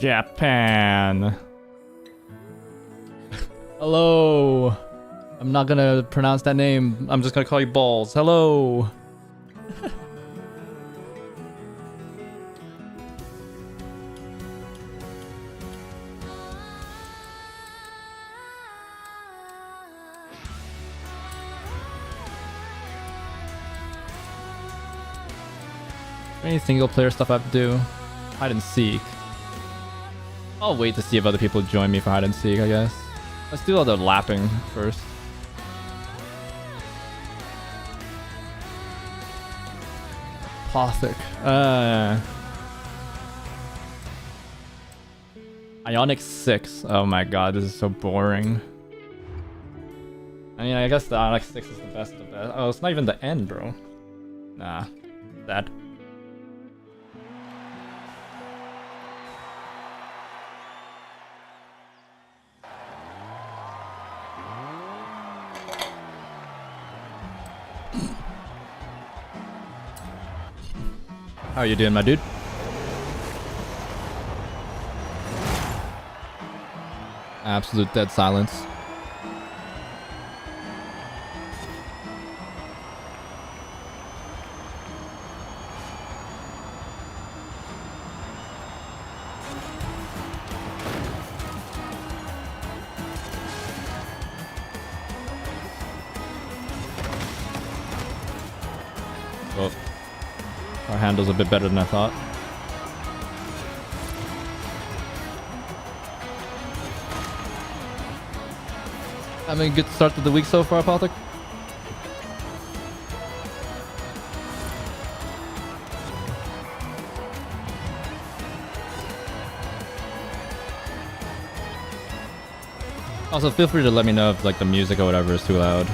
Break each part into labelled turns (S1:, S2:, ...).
S1: Japan. Hello. I'm not gonna pronounce that name. I'm just gonna call you Balls. Hello. Any single player stuff I have to do? Hide and seek. I'll wait to see if other people join me for hide and seek, I guess. Let's do all the lapping first. Apothic. Ionic 6. Oh my god, this is so boring. I mean, I guess the Ionic 6 is the best of the best. Oh, it's not even the end, bro. Nah. That. How are you doing, my dude? Absolute dead silence. Oh. Our handle's a bit better than I thought. Having a good start to the week so far, Apothic? Also, feel free to let me know if like the music or whatever is too loud.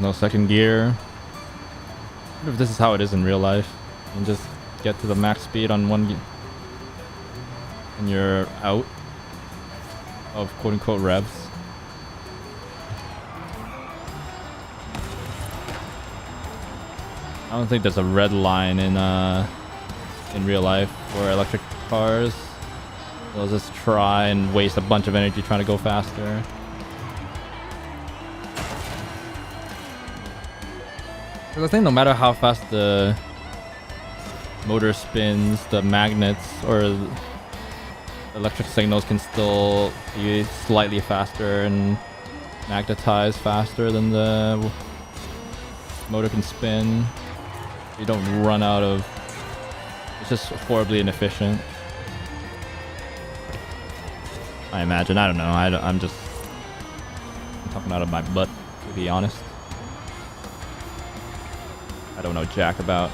S1: No second gear. I wonder if this is how it is in real life. You can just get to the max speed on one and you're out of quote-unquote revs. I don't think there's a red line in real life for electric cars. They'll just try and waste a bunch of energy trying to go faster. Because I think no matter how fast the motor spins, the magnets or the electric signals can still be slightly faster and magnetize faster than the motor can spin. You don't run out of... It's just horribly inefficient. I imagine. I don't know. I'm just talking out of my butt, to be honest. I don't know jack about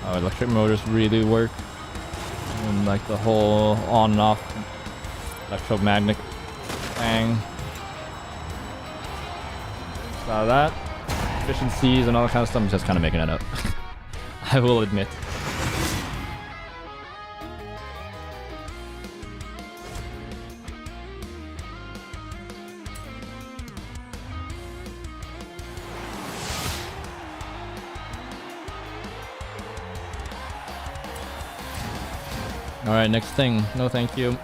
S1: how electric motors really work and like the whole on and off electromagnetic thing. So that efficiencies and all that kind of stuff, I'm just kind of making it up. I will admit. Alright, next thing. No thank you.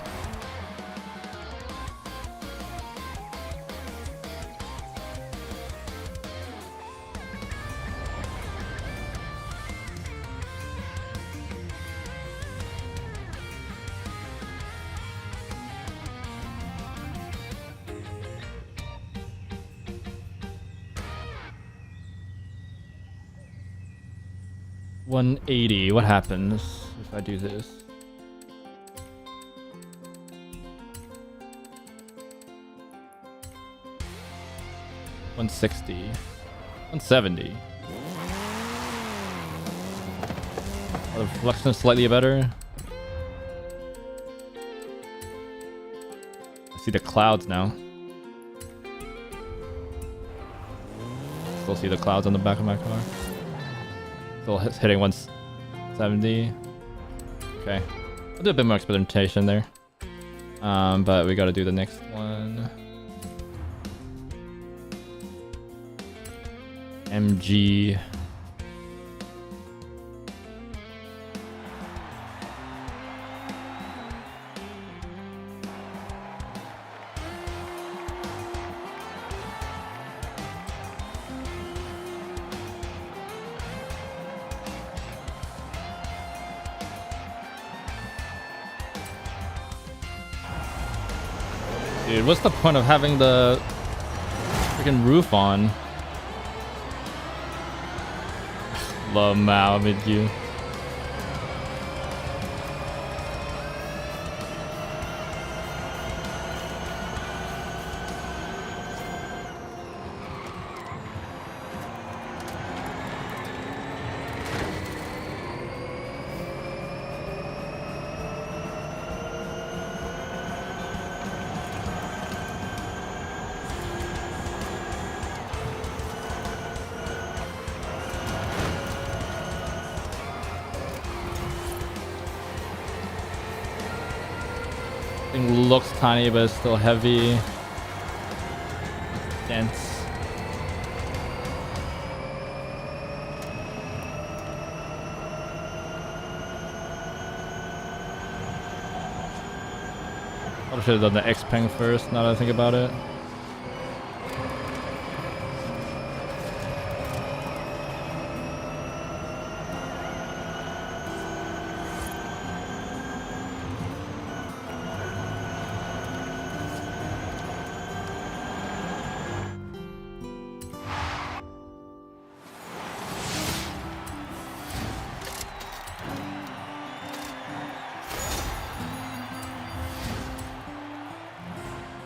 S1: $180. What happens if I do this? $160. $170. The reflection is slightly better. I see the clouds now. Still see the clouds on the back of my car. Still hitting 170. Okay. I'll do a bit more experimentation there. But we gotta do the next one. MG. Dude, what's the point of having the freaking roof on? Love Mao with you. Thing looks tiny, but it's still heavy. Dense. Probably should have done the X-Peng first, now that I think about it.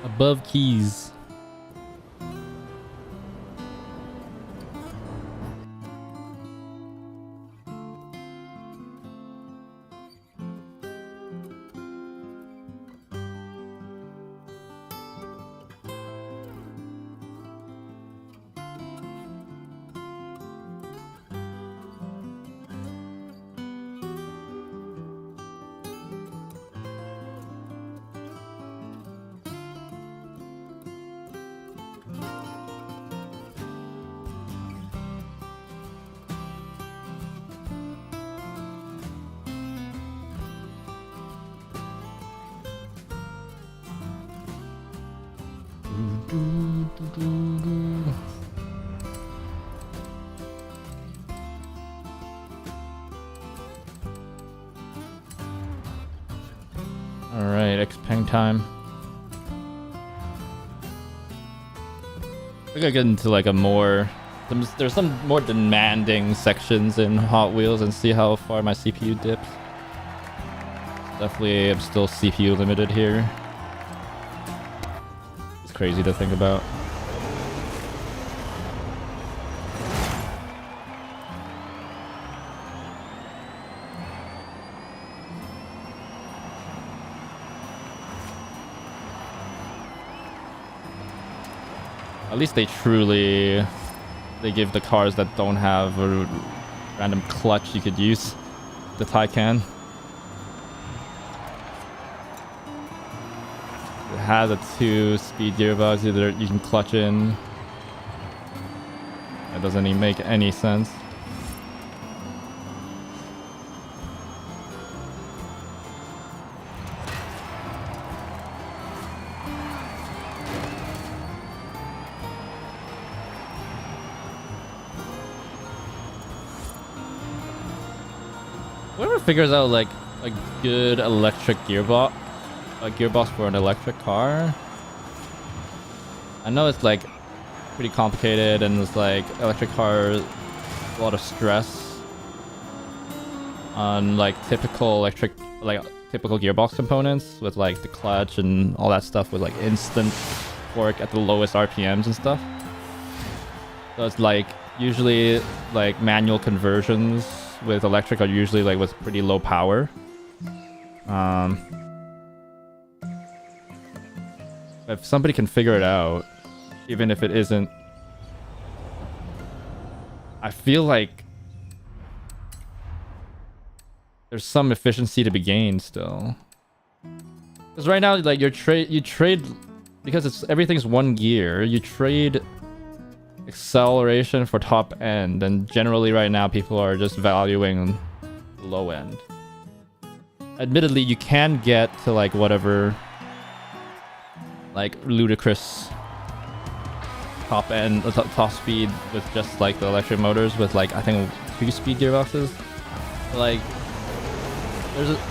S1: Above keys. Alright, X-Peng time. I gotta get into like a more... There's some more demanding sections in Hot Wheels and see how far my CPU dips. Definitely I'm still CPU limited here. It's crazy to think about. At least they give the cars that don't have a random clutch you could use the Taycan. It has a 2-speed gearbox either you can clutch in. That doesn't even make any sense. Whoever figures out like a good electric gearbox, a gearbox for an electric car. I know it's like pretty complicated and it's like electric cars, a lot of stress on like typical gearbox components with like the clutch and all that stuff with like instant torque at the lowest RPMs and stuff. So it's like usually like manual conversions with electric are usually like with pretty low power. If somebody can figure it out, even if it isn't, I feel like there's some efficiency to be gained still. Because right now, like you trade because it's everything's one gear. You trade acceleration for top end, and generally right now people are just valuing low end. Admittedly, you can get to like whatever, like ludicrous top end, top speed with just like the electric motors with like I think 2-speed gearboxes. But, like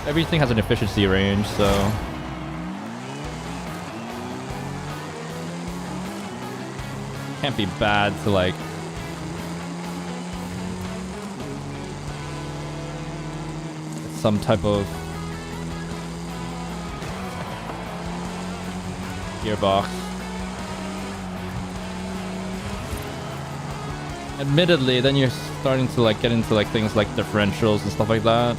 S1: everything has an efficiency range, so. Can't be bad to like some type of gearbox. Admittedly, then you're starting to like get into like things like differentials and stuff like that,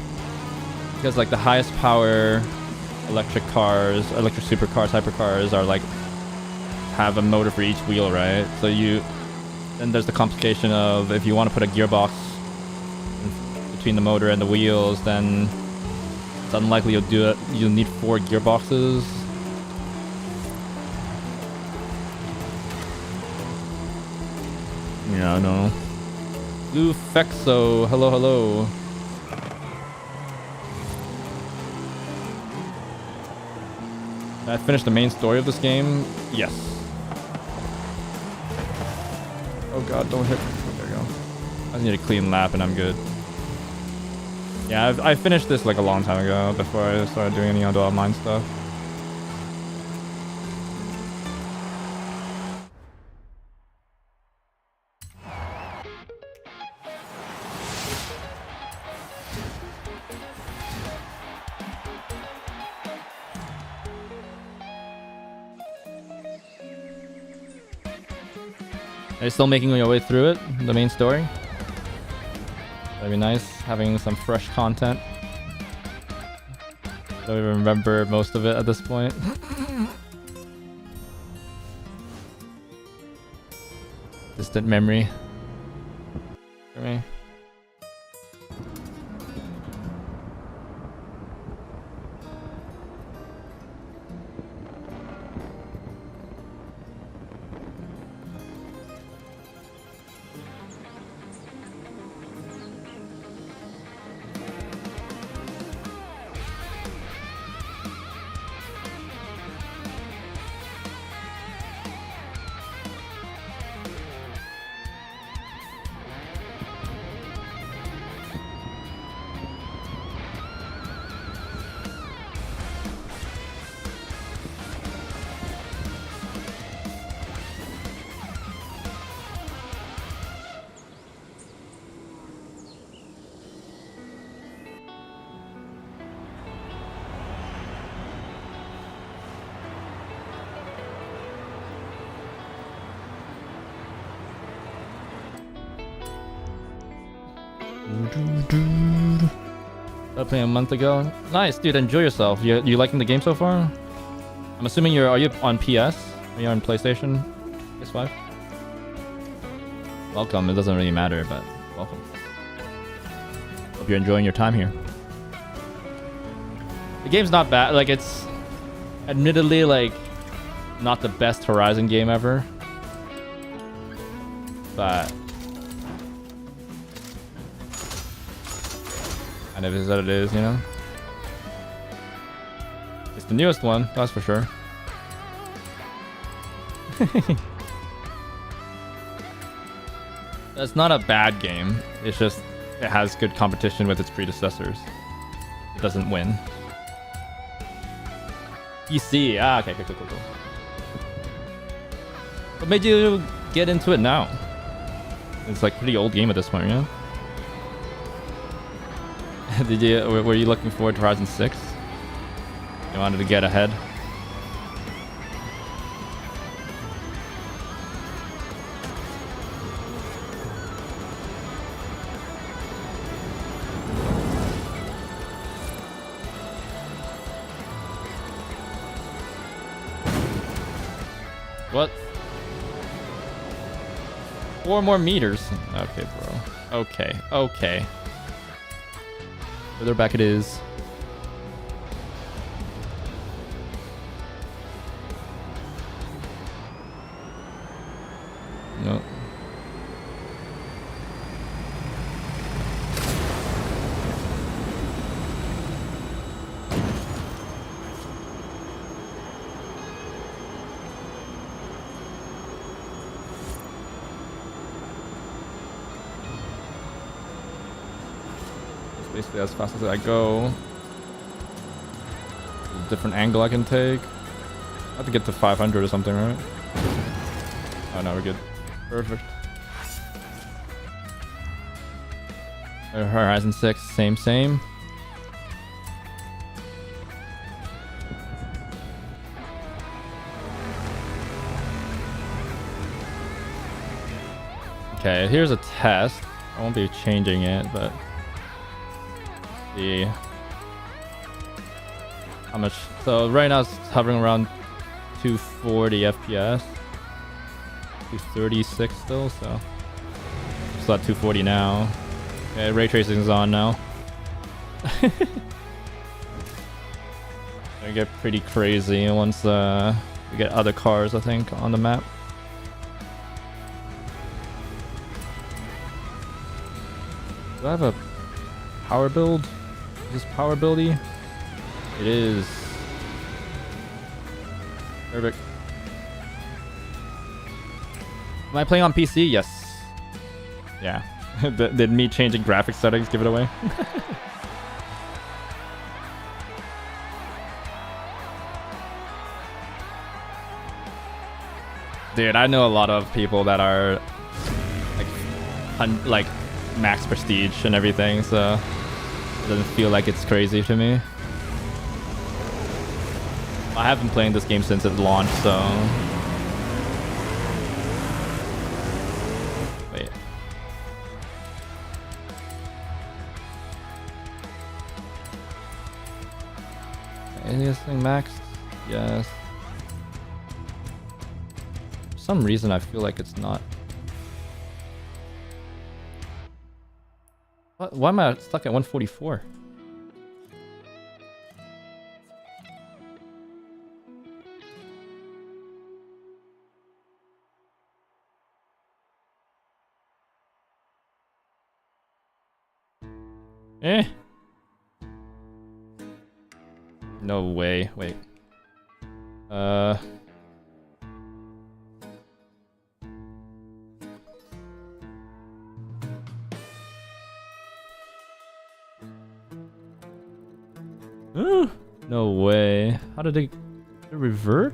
S1: because like the highest power electric cars, electric supercars, hypercars are like have a motor for each wheel, right? So then there's the complication of if you want to put a gearbox between the motor and the wheels, then it's unlikely you'll do it. You'll need 4 gearboxes. Yeah, I know. Blue Fexo, hello, hello. Did I finish the main story of this game? Yes. Oh god, don't hit. Oh, there we go. I just need a clean lap and I'm good. Yeah, I finished this like a long time ago before I started doing any other online stuff. Are you still making your way through it, the main story? That'd be nice, having some fresh content. Don't even remember most of it at this point. Distant memory for me. Started playing a month ago. Nice, dude. Enjoy yourself. You liking the game so far? I'm assuming are you on PS? Are you on PlayStation? PS5? Welcome. It doesn't really matter, but welcome. Hope you're enjoying your time here. The game's not bad. Like, it's admittedly like not the best Horizon game ever, but kind of is what it is, you know? It's the newest one, that's for sure. It's not a bad game. It's just it has good competition with its predecessors. It doesn't win. PC. Ah, okay, cool. What made you get into it now? It's like a pretty old game at this point, yeah? Were you looking forward to Horizon 6? You wanted to get ahead? What? 4 more meters. Okay, bro. Okay, okay. Further back it is. No. It's basically as fast as I go. There's a different angle I can take. I have to get to 500 or something, right? Oh, no, we're good. Perfect. Horizon 6, same. Okay, here's a test. I won't be changing it, but see how much. So right now it's hovering around 240 FPS. 236 still, so still at 240 now. Okay, ray tracing is on now. Gonna get pretty crazy once we get other cars, I think, on the map. Do I have a power build? Is this power buildy? It is. Perfect. Am I playing on PC? Yes. Yeah. Did me changing graphics settings give it away? Dude, I know a lot of people that are like max prestige and everything, so it doesn't feel like it's crazy to me. I have been playing this game since it launched, so wait. Is this thing maxed? Yes. For some reason I feel like it's not. What? Why am I stuck at 144? Eh. No way. Wait. No way. How did it revert?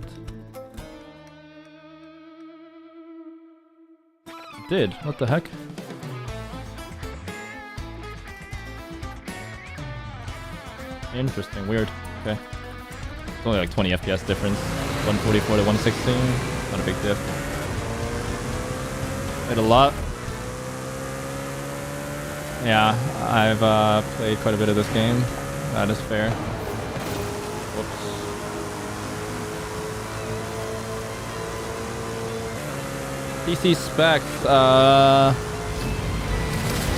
S1: It did. What the heck? Interesting. Weird. Okay. It's only like 20 FPS difference. 144 to 116. Not a big diff. Played a lot. Yeah, I've played quite a bit of this game. That is fair. Whoops. PC specs.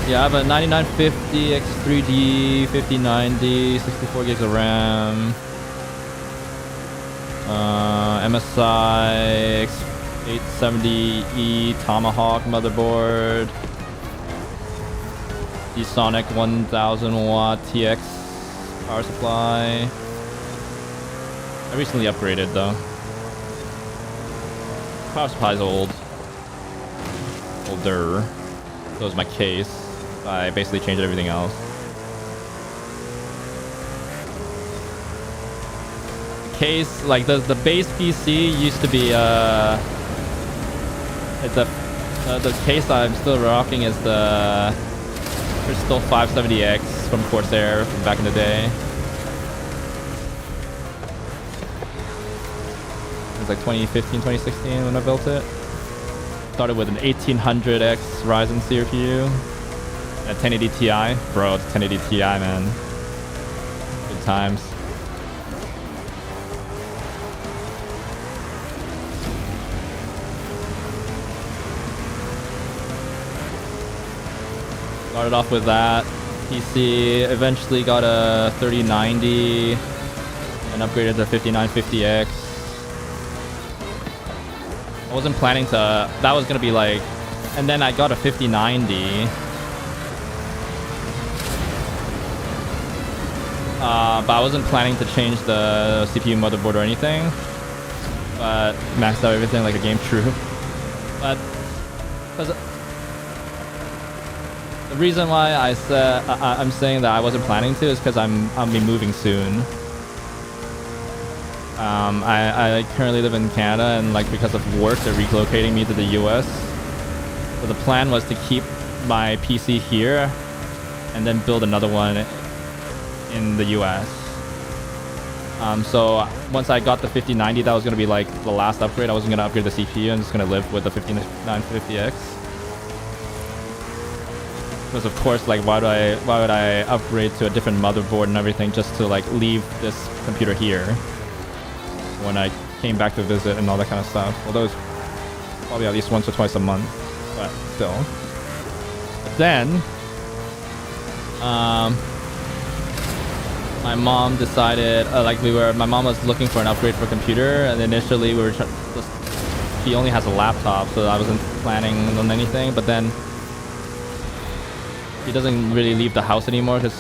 S1: Yeah, I have a 9950 X3D, 5090, 64 gigs of RAM. MSI X870E Tomahawk motherboard. D-Sonic 1000 watt TX power supply. I recently upgraded though. Power supply is older. So is my case. I basically changed everything else. The case, like the base PC used to be it's a the case I'm still rocking is the Crystal 570X from Corsair from back in the day. It was like 2015, 2016 when I built it. Started with an 1800X Ryzen CPU. A 1080 Ti. Bro, it's 1080 Ti, man. Good times. Started off with that PC, eventually got a 3090 and upgraded to 5950X. I wasn't planning to, that was gonna be like, and then I got a 5090. But I wasn't planning to change the CPU motherboard or anything. But maxed out everything like a game true. But because the reason why I said I'm saying that I wasn't planning to is because I'll be moving soon. I currently live in Canada, and like because of work they're relocating me to the US. So the plan was to keep my PC here and then build another one in the US. So once I got the 5090, that was going to be like the last upgrade. I wasn't going to upgrade the CPU. I'm just going to live with the 5950X. Because of course, like why would I upgrade to a different motherboard and everything just to like leave this computer here when I came back to visit and all that kind of stuff. Although it's probably at least once or twice a month, but still. But then my mom decided, my mom was looking for an upgrade for a computer, and initially we were she only has a laptop, so I wasn't planning on anything, but then she doesn't really leave the house anymore because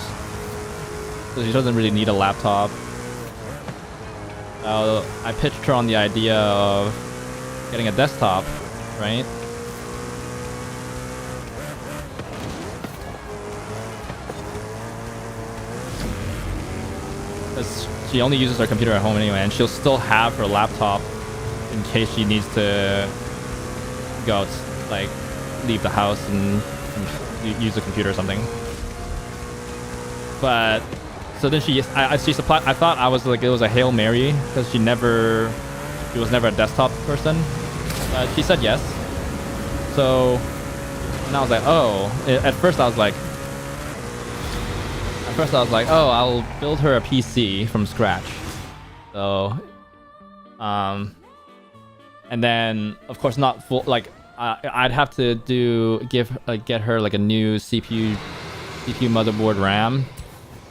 S1: she doesn't really need a laptop. I pitched her on the idea of getting a desktop, right? She only uses her computer at home anyway, and she'll still have her laptop in case she needs to go, like, leave the house and use the computer or something. But so then she supplied. I thought it was a Hail Mary because she was never a desktop person. But she said yes. So and I was like, oh. At first I was like, oh, I'll build her a PC from scratch. So, and then of course not full. Like, I'd have to get her like a new CPU motherboard, RAM,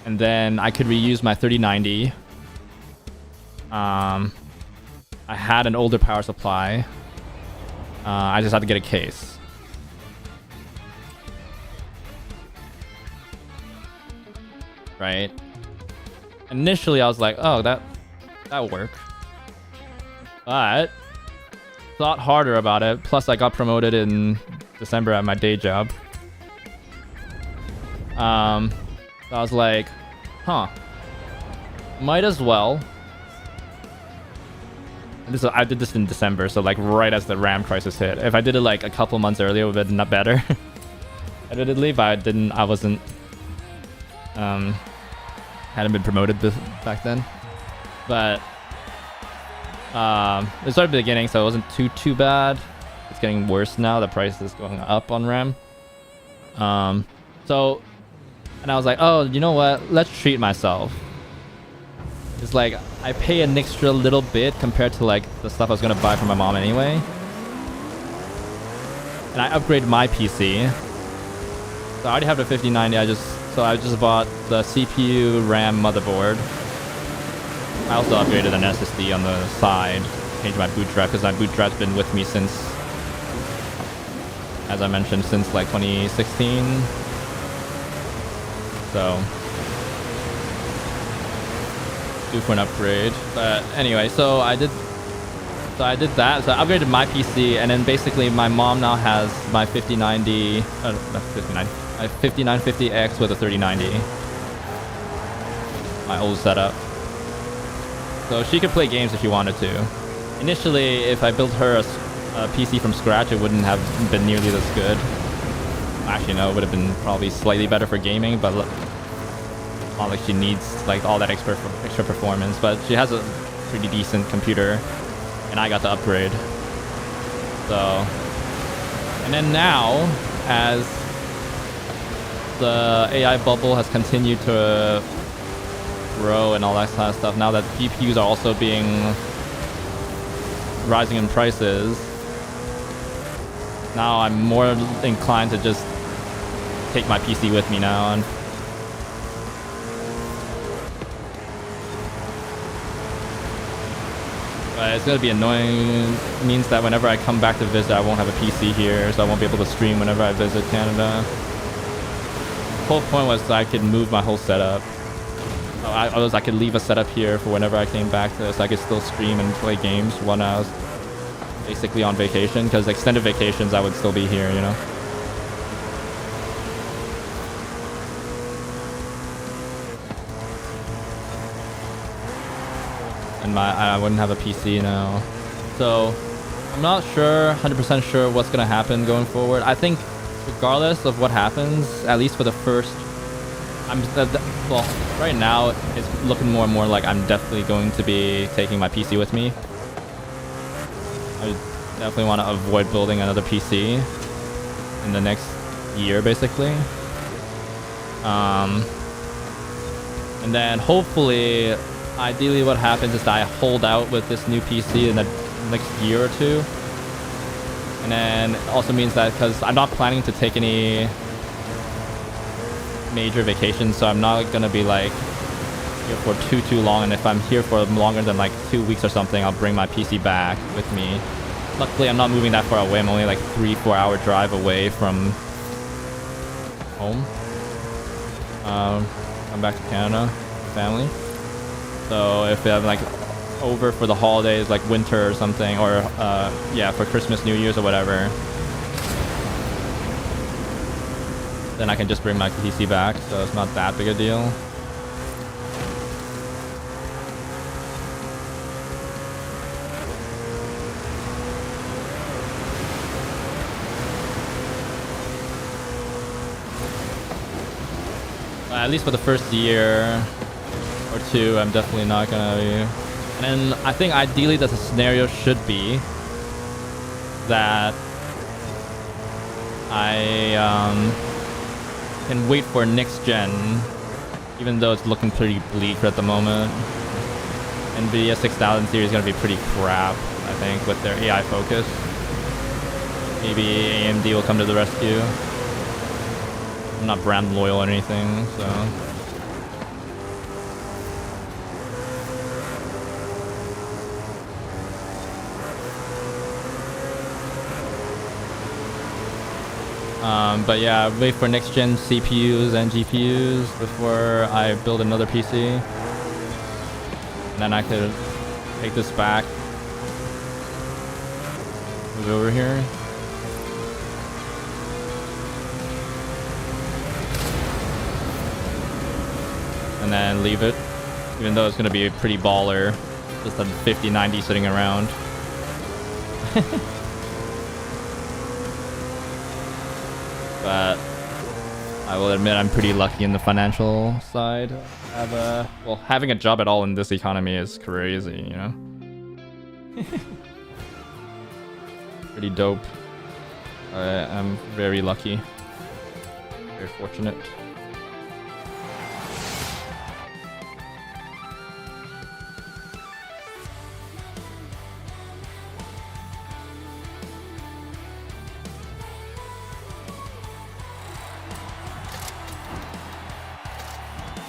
S1: and then I could reuse my 3090. I had an older power supply. I just had to get a case. Right. Initially, I was like, "Oh, that'll work," but thought harder about it. Plus, I got promoted in December at my day job. So I was like, "Huh, might as well." And I did this in December, so like right as the RAM crisis hit. If I did it like a couple months earlier, it would have been not better. Admittedly, but I didn't. I wasn't. Hadn't been promoted back then, but it started at the beginning, so it wasn't too bad. It's getting worse now. The price is going up on RAM. So, and I was like, oh, you know what? Let's treat myself. It's like I pay an extra little bit compared to like the stuff I was gonna buy for my mom anyway, and I upgraded my PC. So I already have the 5090. I just bought the CPU, RAM, motherboard. I also upgraded an SSD on the side. Changed my boot drive because my boot drive's been with me since, as I mentioned, since like 2016. So due for an upgrade. But anyway, so I did that. So I upgraded my PC, and then basically my mom now has my 5090, not 5090. My 5950X with a 3090. My old setup. So she could play games if she wanted to. Initially, if I built her a PC from scratch, it wouldn't have been nearly this good. Actually, no, it would have been probably slightly better for gaming, but not like she needs like all that extra performance. But she has a pretty decent computer, and I got to upgrade. So, and then now, as the AI bubble has continued to grow and all that kind of stuff, now that GPUs are also rising in prices, now I'm more inclined to just take my PC with me now. And but it's gonna be annoying. It means that whenever I come back to visit, I won't have a PC here, so I won't be able to stream whenever I visit Canada. The whole point was that I could move my whole setup. I could leave a setup here for whenever I came back to this. So I could still stream and play games when I was basically on vacation, because extended vacations I would still be here, you know. And I wouldn't have a PC now, so I'm not sure, 100% sure what's gonna happen going forward. I think regardless of what happens, at least for the first, well, right now it's looking more and more like I'm definitely going to be taking my PC with me. I definitely want to avoid building another PC in the next year, basically. And then hopefully, ideally what happens is that I hold out with this new PC in the next year or two. And then it also means that, because I'm not planning to take any major vacations, so I'm not gonna be like here for too long, and if I'm here for longer than like 2 weeks or something, I'll bring my PC back with me. Luckily I'm not moving that far away. I'm only like 3-4 hour drive away from home. I'm back to Canada, family. So if I'm like over for the holidays, like winter or something, or yeah, for Christmas, New Year's or whatever, then I can just bring my PC back, so it's not that big a deal. At least for the first year or two, I'm definitely not gonna be. And I think ideally that the scenario should be that I can wait for next gen, even though it's looking pretty bleak at the moment. NVIDIA 6000 series is gonna be pretty crap, I think, with their AI focus. Maybe AMD will come to the rescue. I'm not brand loyal or anything, so. But yeah, wait for next gen CPUs and GPUs before I build another PC. And then I could take this back, move it over here. And then leave it, even though it's going to be a pretty baller, just a 5090 sitting around. But I will admit I'm pretty lucky in the financial side. Well, having a job at all in this economy is crazy, you know? Pretty dope. I'm very lucky. Very fortunate.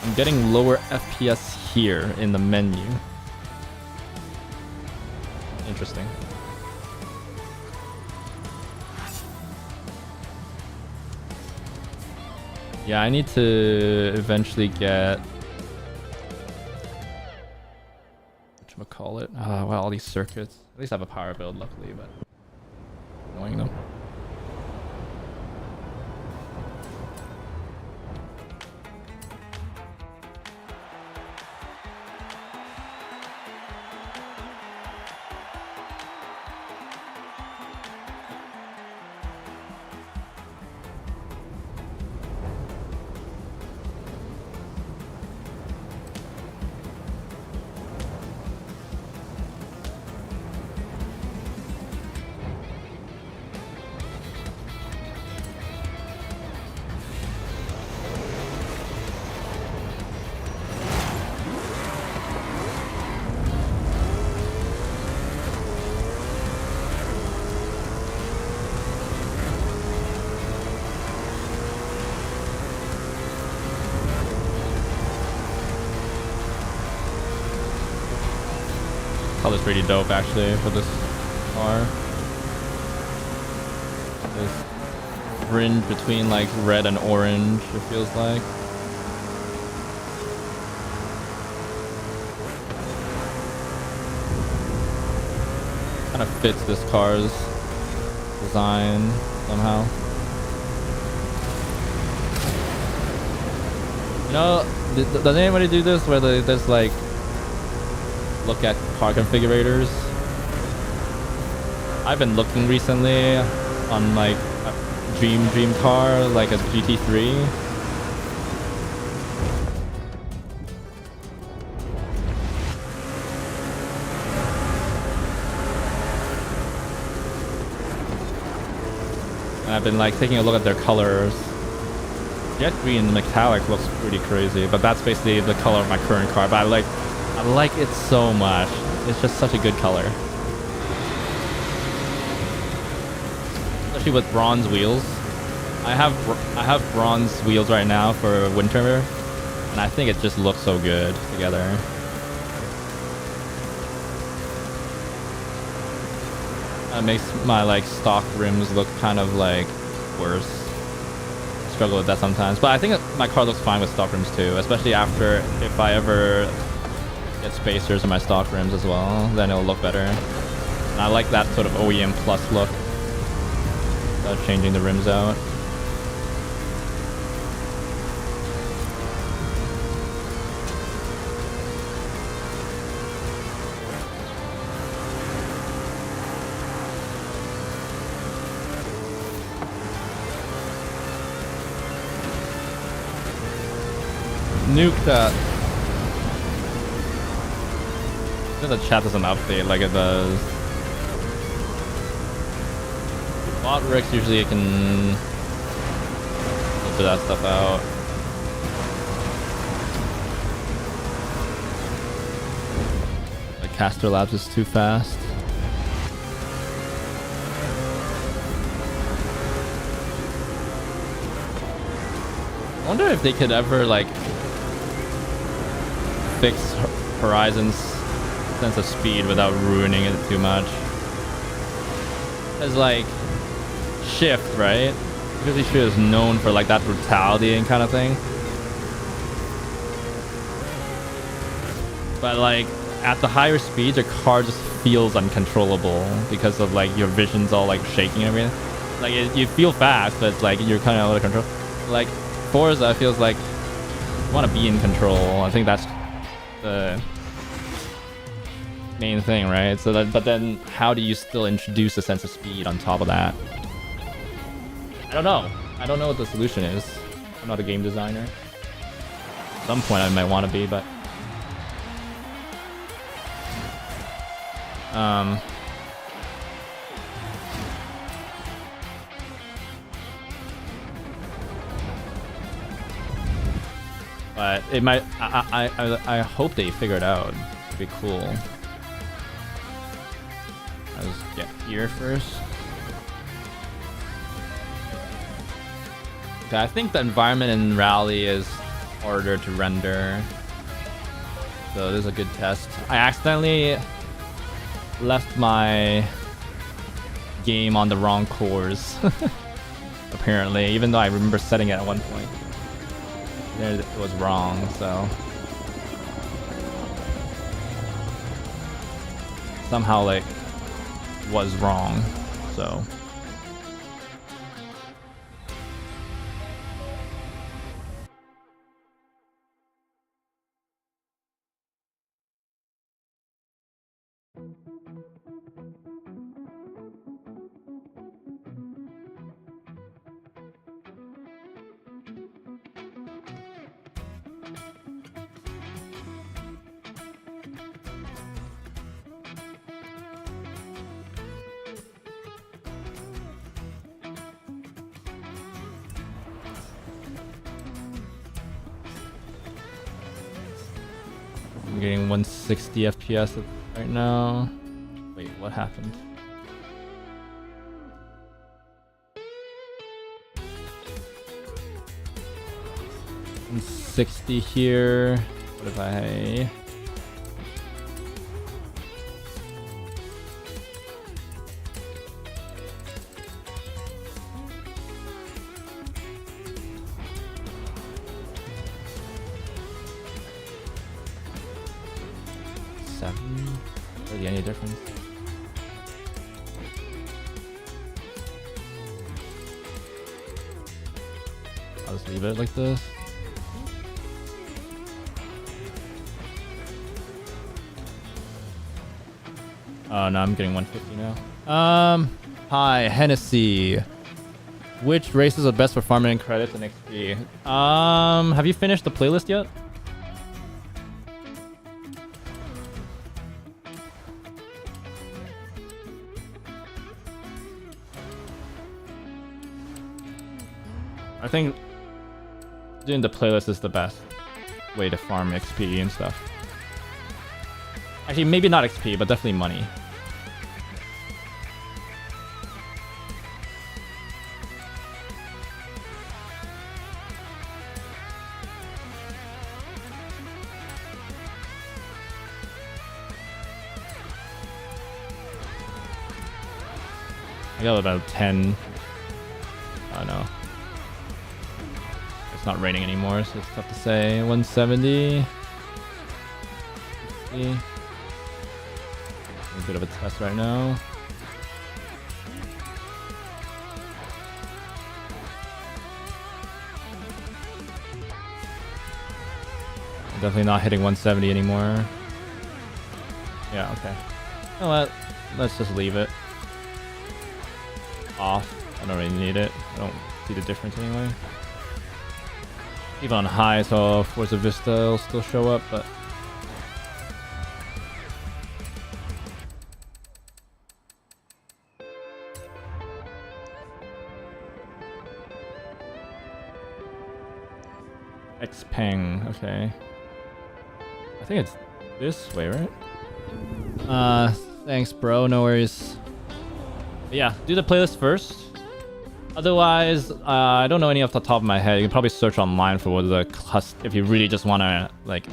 S1: I'm getting lower FPS here in the menu. Interesting. Yeah, I need to eventually get... whatchamacallit? Well, all these circuits. At least I have a power build, luckily, but... annoying them. Color's pretty dope actually for this car. This fringe between like red and orange, it feels like. Kind of fits this car's design somehow. You know, does anybody do this where they just like look at car configurators? I've been looking recently on like a dream car, like a GT3. And I've been like taking a look at their colors. Jet green metallic looks pretty crazy, but that's basically the color of my current car. But I like it so much. It's just such a good color. Especially with bronze wheels. I have bronze wheels right now for winter, and I think it just looks so good together. That makes my like stock rims look kind of like worse. Struggle with that sometimes, but I think my car looks fine with stock rims too, especially after if I ever get spacers in my stock rims as well, then it'll look better. And I like that sort of OEM plus look without changing the rims out. Nuke that. The chat doesn't update like it does. Bot rigs usually you can filter that stuff out. Like Caster Labs is too fast. I wonder if they could ever like fix Horizon's sense of speed without ruining it too much. It's like Shift, right? Because Shift is known for like that brutality and kind of thing. But like at the higher speeds, your car just feels uncontrollable because of like your vision's all like shaking and everything. Like you feel fast, but it's like you're kind of out of control. Like Forza feels like you want to be in control. I think that's the main thing, right? So that, but then how do you still introduce a sense of speed on top of that? I don't know. I don't know what the solution is. I'm not a game designer. At some point I might want to be, but but it might. I hope they figure it out. It'd be cool. I'll just get here first. Okay, I think the environment in Rally is harder to render, so this is a good test. I accidentally left my game on the wrong cores, apparently, even though I remember setting it at one point. There it was wrong, so somehow like was wrong, so I'm getting 160 FPS right now. Wait, what happened? And 60 here. What if I Hardly any difference. I'll just leave it like this. Oh no, I'm getting 150 now. Hi, Hennessy. Which races are best for farming credits and XP? Have you finished the playlist yet? I think doing the playlist is the best way to farm XP and stuff. Actually, maybe not XP, but definitely money. I got about 10. Oh no. It's not raining anymore, so it's tough to say. 170. 60. A bit of a test right now. I'm definitely not hitting 170 anymore. Yeah, okay. You know what? Let's just leave it off. I don't really need it. I don't see the difference anyway. Even on high, so Forza Vista will still show up, but Xpeng, okay. I think it's this way, right? Thanks, bro. No worries. But yeah, do the playlist first. Otherwise, I don't know any off the top of my head. You can probably search online for what the if you really just want to like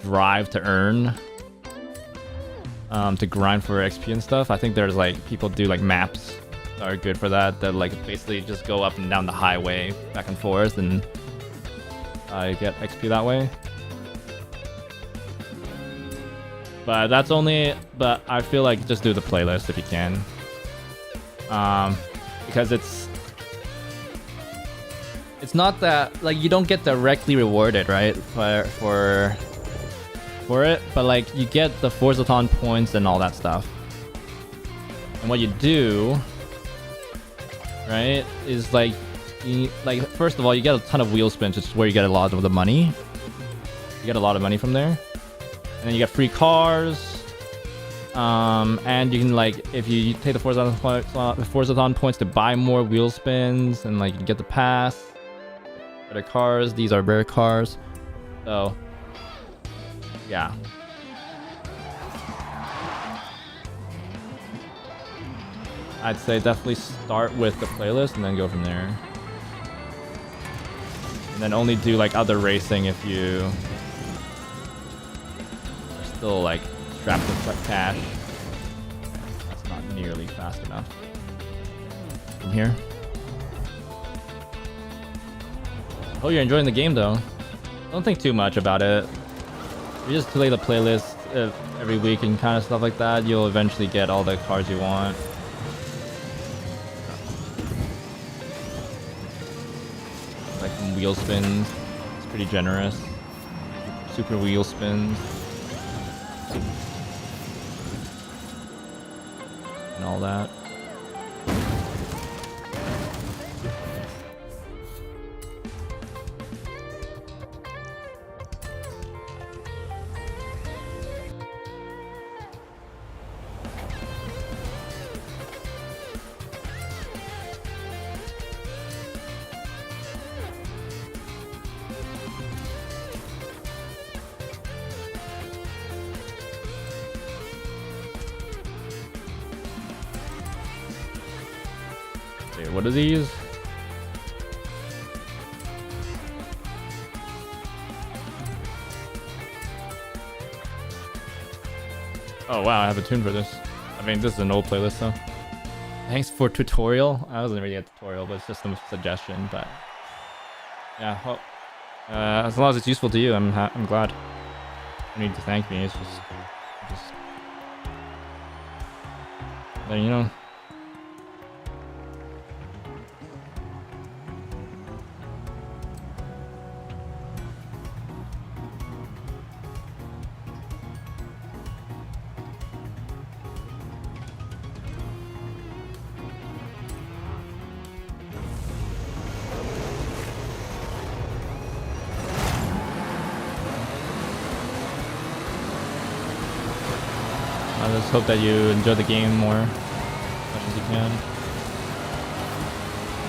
S1: drive to earn, to grind for XP and stuff. I think there's like people do like maps that are good for that. That like basically just go up and down the highway back and forth and get XP that way. But that's only. But I feel like just do the playlist if you can. Because it's not that like you don't get directly rewarded, right, for it, but like you get the Forzathon points and all that stuff. And what you do, right, is like first of all you get a ton of wheel spins, which is where you get a lot of the money. You get a lot of money from there, and then you get free cars. And you can like if you take the Forzathon points to buy more wheel spins, and like you get the pass. Better cars. These are rare cars. So yeah. I'd say definitely start with the playlist and then go from there. And then only do like other racing if you are still like strapped with cash. That's not nearly fast enough. From here. Oh, you're enjoying the game though. Don't think too much about it. You just play the playlist every week and kind of stuff like that. You'll eventually get all the cars you want. Like some wheel spins. It's pretty generous. Super wheel spins. And all that. What are these? Oh wow, I have a tune for this. I mean, this is an old playlist though. Thanks for tutorial. I wasn't really a tutorial, but it's just a suggestion. But yeah, well, as long as it's useful to you, I'm glad. You need to thank me. It's just Just, but you know. I just hope that you enjoy the game more as much as you can.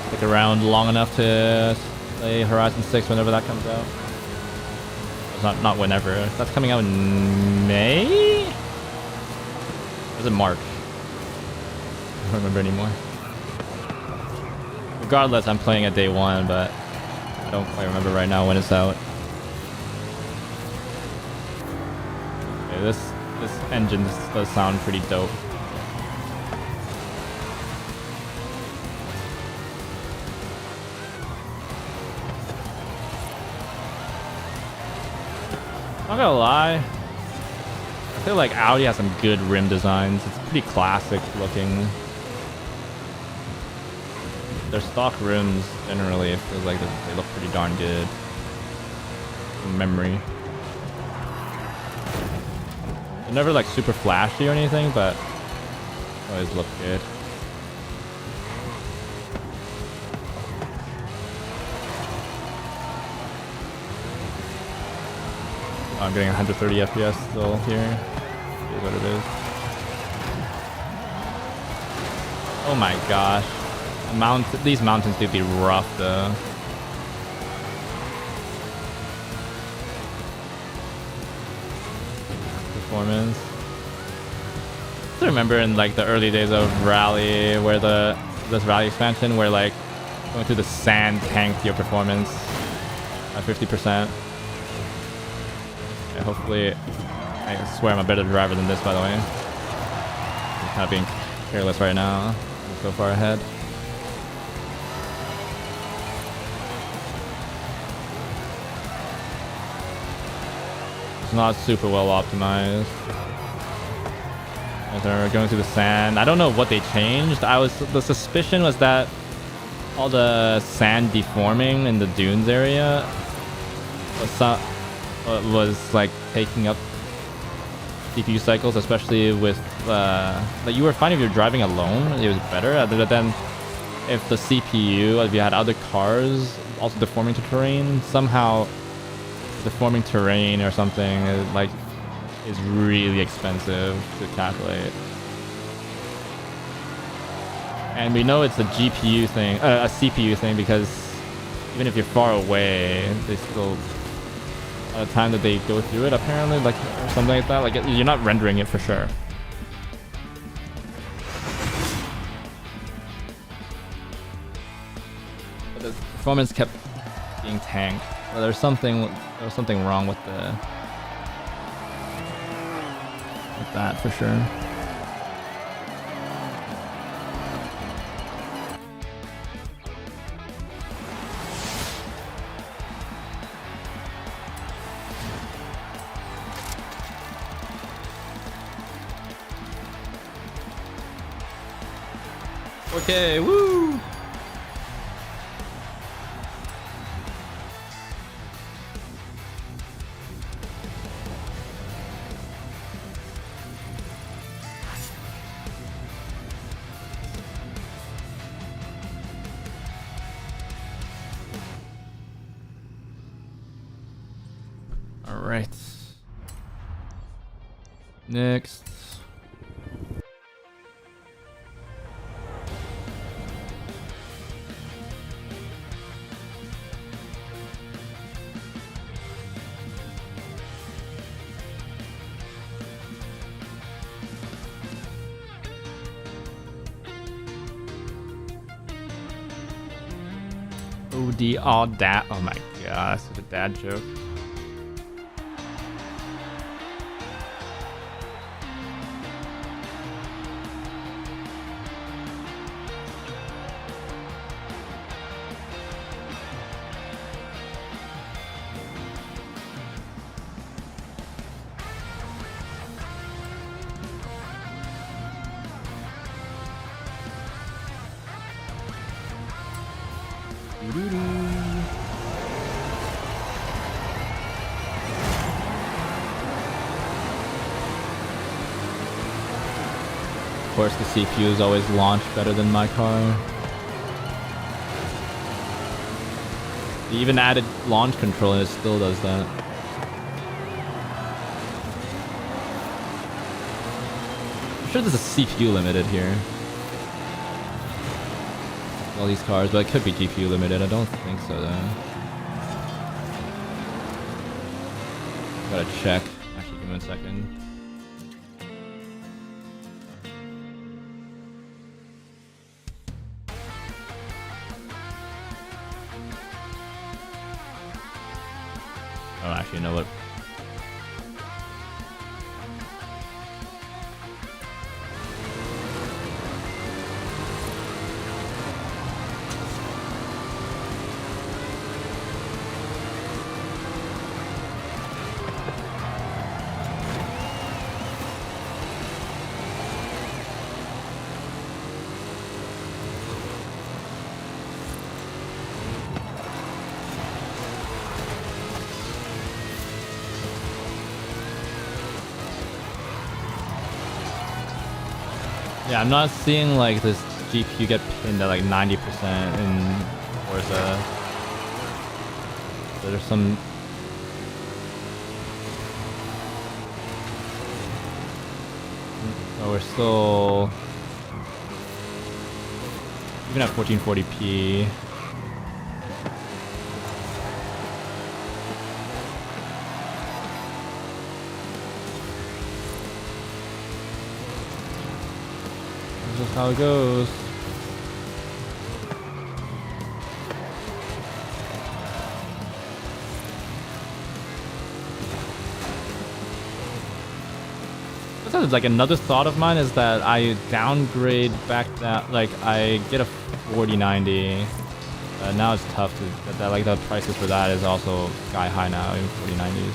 S1: Stick around long enough to play Horizon 6 whenever that comes out. It's not whenever. That's coming out in May? Or is it March? I don't remember anymore. Regardless, I'm playing at day one, but I don't quite remember right now when it's out. Okay, this engine does sound pretty dope. Not gonna lie, I feel like Audi has some good rim designs. It's pretty classic looking. Their stock rims generally, it feels like they look pretty darn good. From memory. They're never like super flashy or anything, but always look good. I'm getting 130 FPS still here. Is what it is. Oh my gosh. These mountains do be rough though. Performance. I remember in like the early days of Rally, where this Rally expansion, where like going through the sand tanked your performance at 50%. Yeah, hopefully, I swear I'm a better driver than this. By the way, I'm kind of being careless right now. I'm so far ahead. It's not super well optimized. As we're going through the sand, I don't know what they changed. The suspicion was that all the sand deforming in the dunes area was like taking up CPU cycles, especially with like you were fine if you're driving alone. It was better, other than if the CPU, if you had other cars also deforming to terrain, somehow deforming terrain or something is really expensive to calculate. And we know it's a GPU thing, a CPU thing, because even if you're far away, they still, at the time that they go through it, apparently, like, or something like that, like, you're not rendering it for sure. But the performance kept being tanked. So there was something wrong with that for sure. Okay, woo! All right. Next. OD all that. Oh my god, such a dad joke. course, the CPU is always launched better than my car. They even added launch control and it still does that. I'm sure there's a CPU limited here. All these cars, but it could be GPU limited. I don't think so though. Gotta check. Actually, give me 1 second. I don't actually know what. Yeah, I'm not seeing like this GPU get pinned at like 90% in Forza. So there's some. Oh, we're still even at 1440p. This is how it goes. Like another thought of mine is that I downgrade back that, like I get a 4090. Now it's tough to that. Like the prices for that is also sky high now, even 4090s,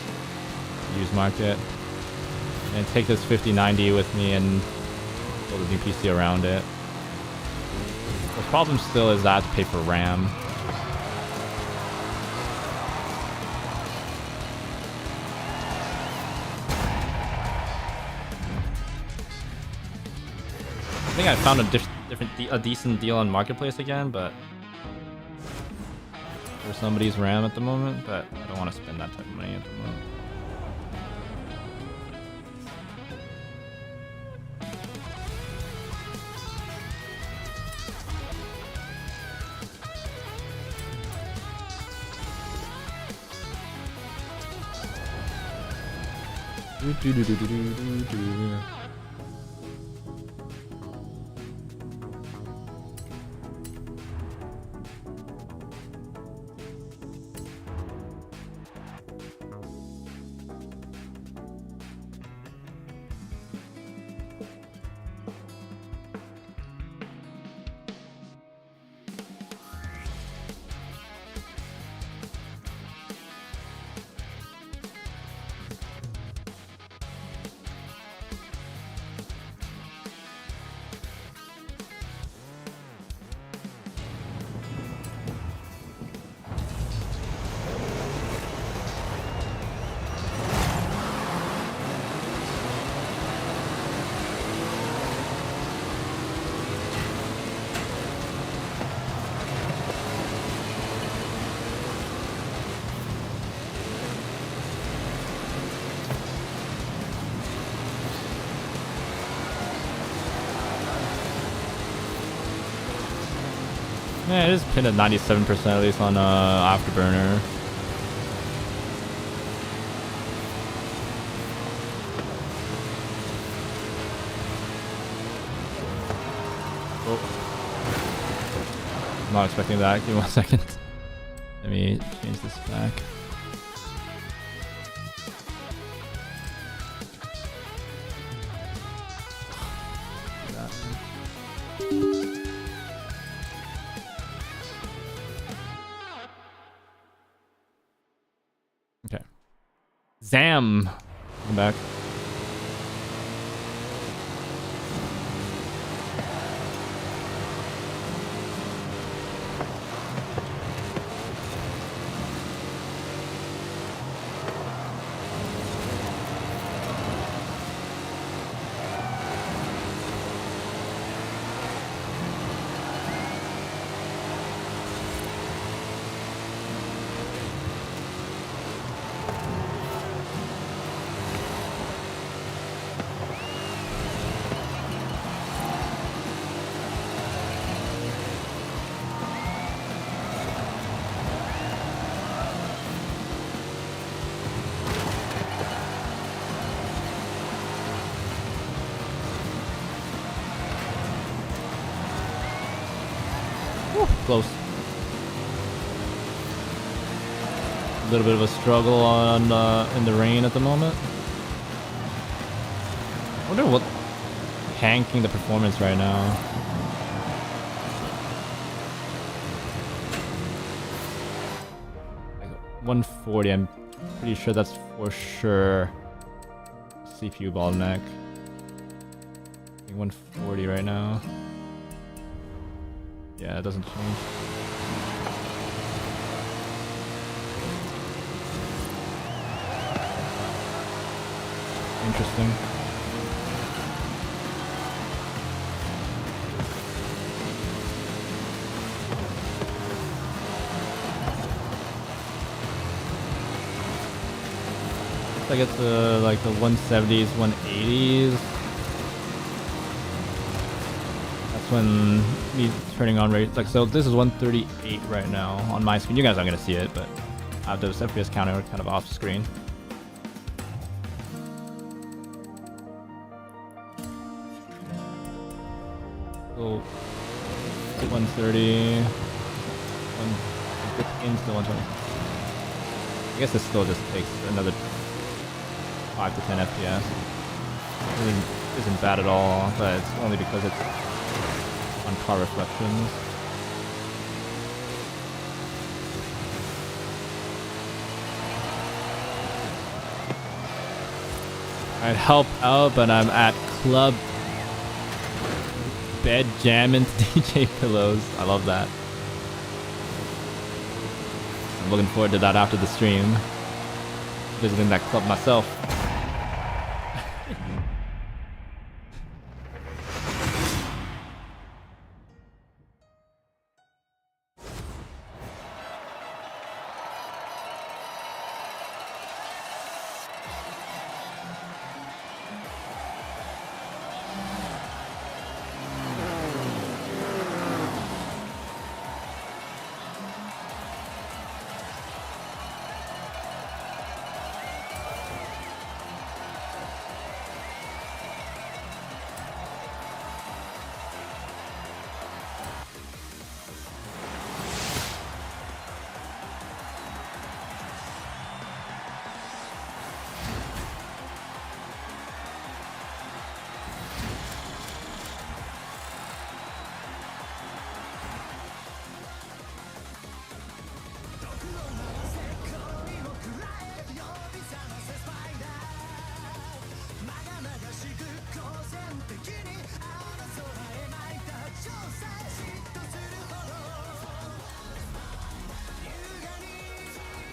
S1: used market. And take this 5090 with me and build a new PC around it. The problem still is that I have to pay for RAM. I think I found a decent deal on Marketplace again, but for somebody's RAM at the moment, but I don't want to spend that type of money at the moment. Yeah, it is pinned at 97% at least on Afterburner. Oh. I'm not expecting that. Give me 1 second. Let me change this back. Okay. Zam! Come back. close. A little bit of a struggle on in the rain at the moment. I wonder what tanking the performance right now. Like 140. I'm pretty sure that's for sure. CPU bottleneck. 140 right now. Yeah, it doesn't change. Interesting. I get to like the 170s, 180s. That's when me turning on rate. Like, so this is 138 right now on my screen. You guys aren't gonna see it, but I have this FPS counter kind of off screen. So 130, into 120. I guess this still just takes another 5 to 10 FPS. Isn't bad at all, but it's only because it's on car reflections. I'd help out, but I'm at club bed jamming to DJ pillows. I love that. I'm looking forward to that after the stream. Visiting that club myself.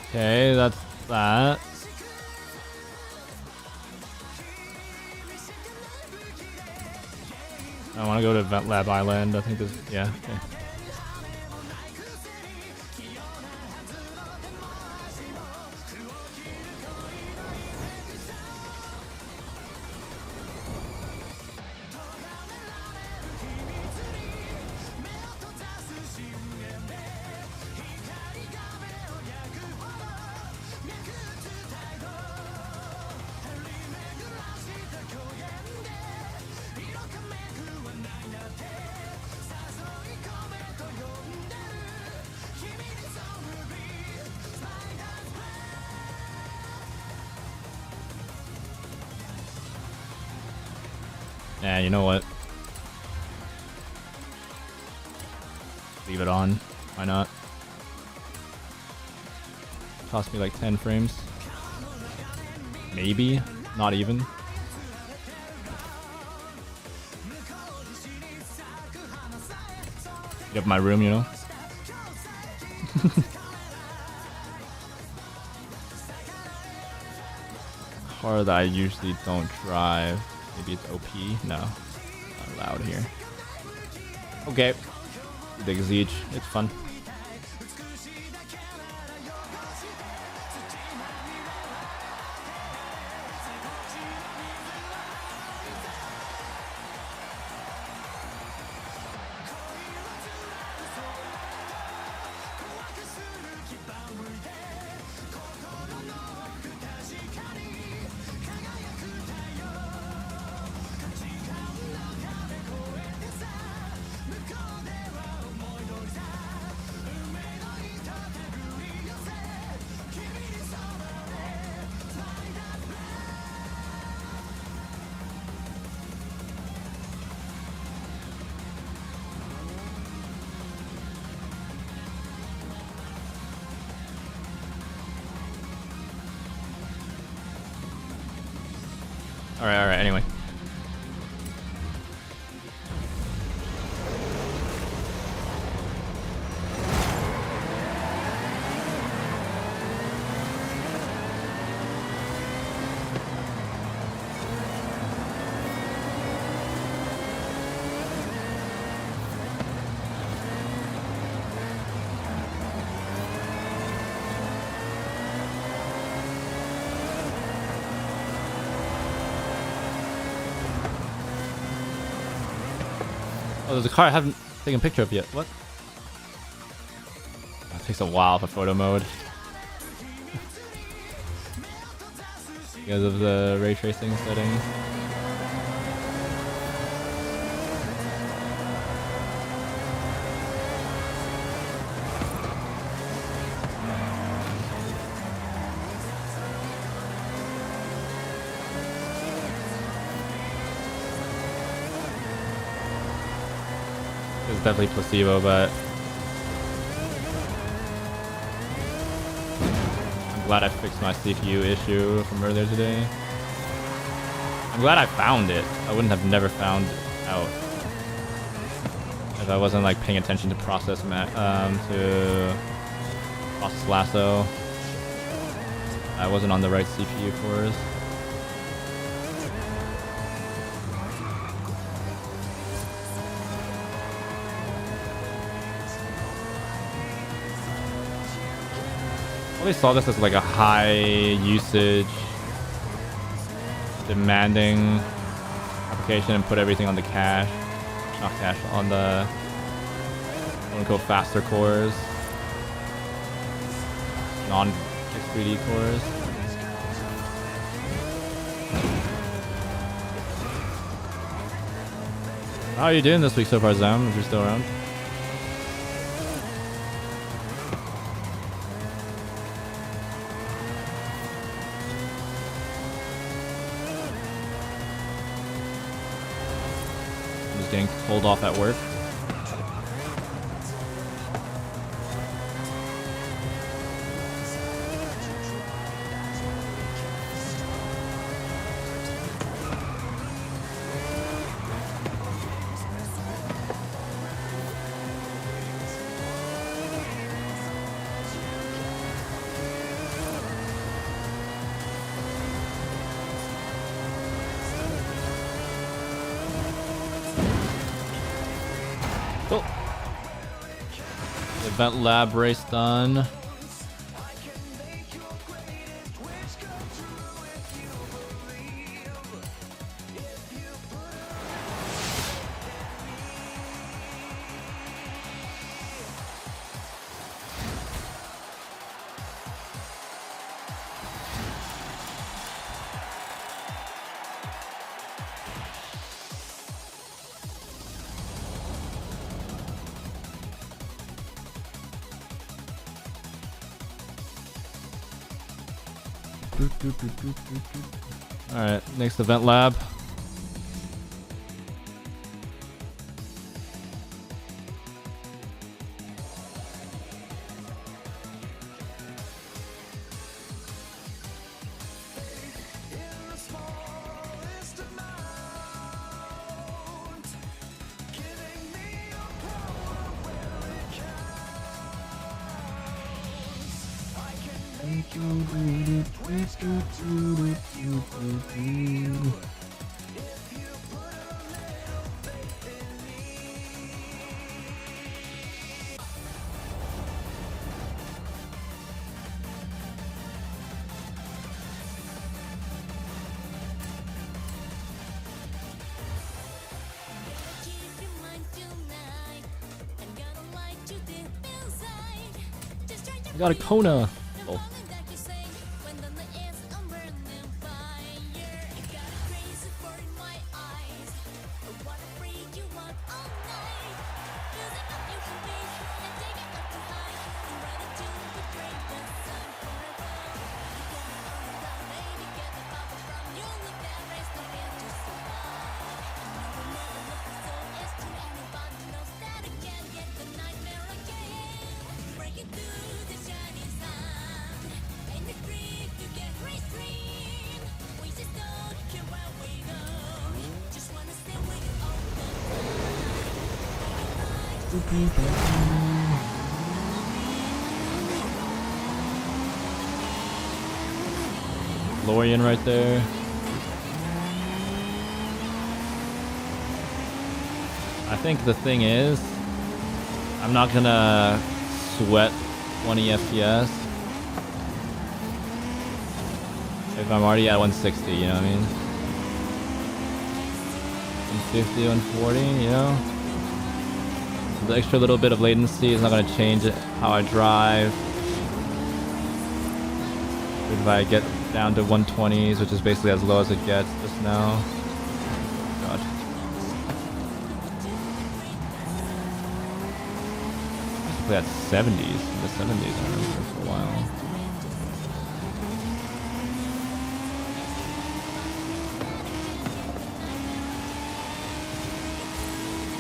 S1: Okay, that's that. I want to go to Vent Lab Island. I think this, yeah. Okay. Yeah, you know what? Leave it on. Why not? Cost me like 10 frames. Maybe. Not even. Get up my room, you know? Car that I usually don't drive. Maybe it's OP? No. Not allowed here. Okay. Big Siege. It's fun. Alright, anyway. Oh, there's a car I haven't taken a picture of yet. What? It takes a while for photo mode. Because of the ray tracing settings. It's definitely placebo, but I'm glad I fixed my CPU issue from earlier today. I'm glad I found it. I wouldn't have never found out if I wasn't like paying attention to process lasso. I wasn't on the right CPU cores. I always saw this as like a high usage, demanding application and put everything on the cache, not cache, on the quote-unquote faster cores, non-3D cores. How are you doing this week so far, Zam, if you're still around? Getting told off at work. Event lab race done. Alright, next event lab. Got a Kona. Oh. Lorian right there. I think the thing is, I'm not gonna sweat 20 FPS if I'm already at 160, you know what I mean? 150, 140, you know? The extra little bit of latency is not gonna change it, how I drive. If I get down to 120s, which is basically as low as it gets just now. God. Play at 70s, in the 70s I remember for a while.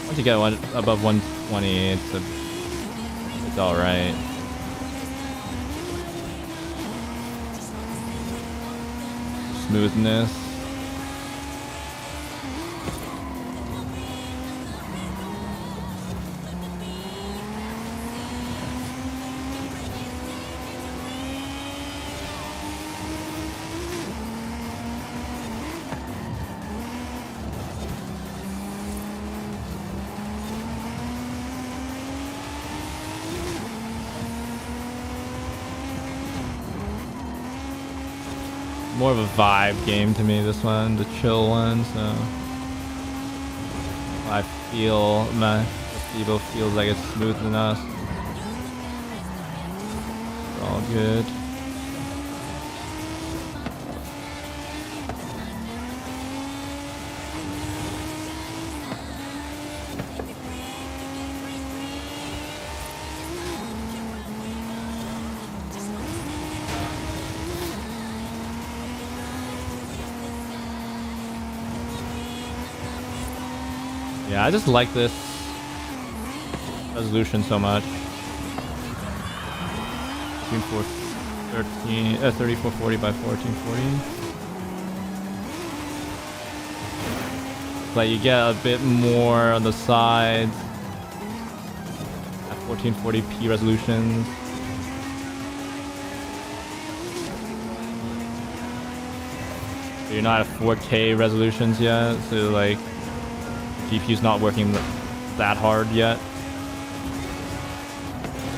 S1: Once you get above 120, it's all right. Smoothness. More of a vibe game to me, this one, the chill one, so I feel my Evo feels like it's smooth enough. It's all good. Yeah, I just like this resolution so much. 3440 by 1440. Like you get a bit more on the sides at 1440p resolutions. But you're not at 4K resolutions yet, so like GPU's not working that hard yet.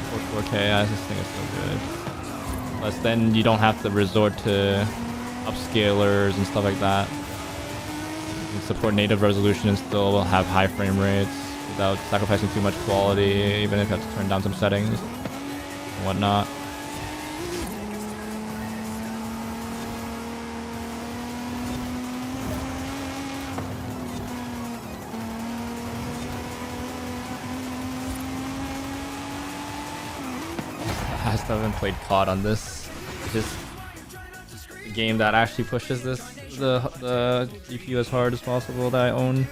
S1: For 4K, I just think it's so good. Plus, then you don't have to resort to upscalers and stuff like that. You can support native resolution and still have high frame rates without sacrificing too much quality, even if you have to turn down some settings and whatnot. I still haven't played COD on this. It's just a game that actually pushes the GPU as hard as possible that I own.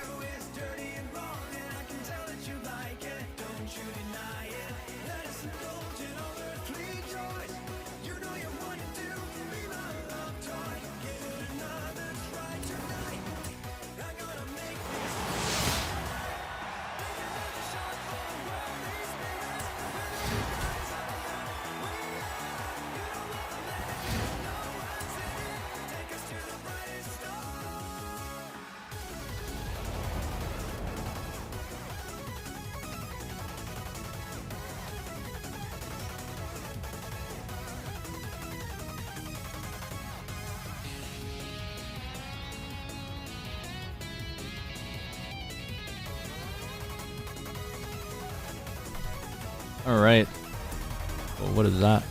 S1: All right. Well, what is that?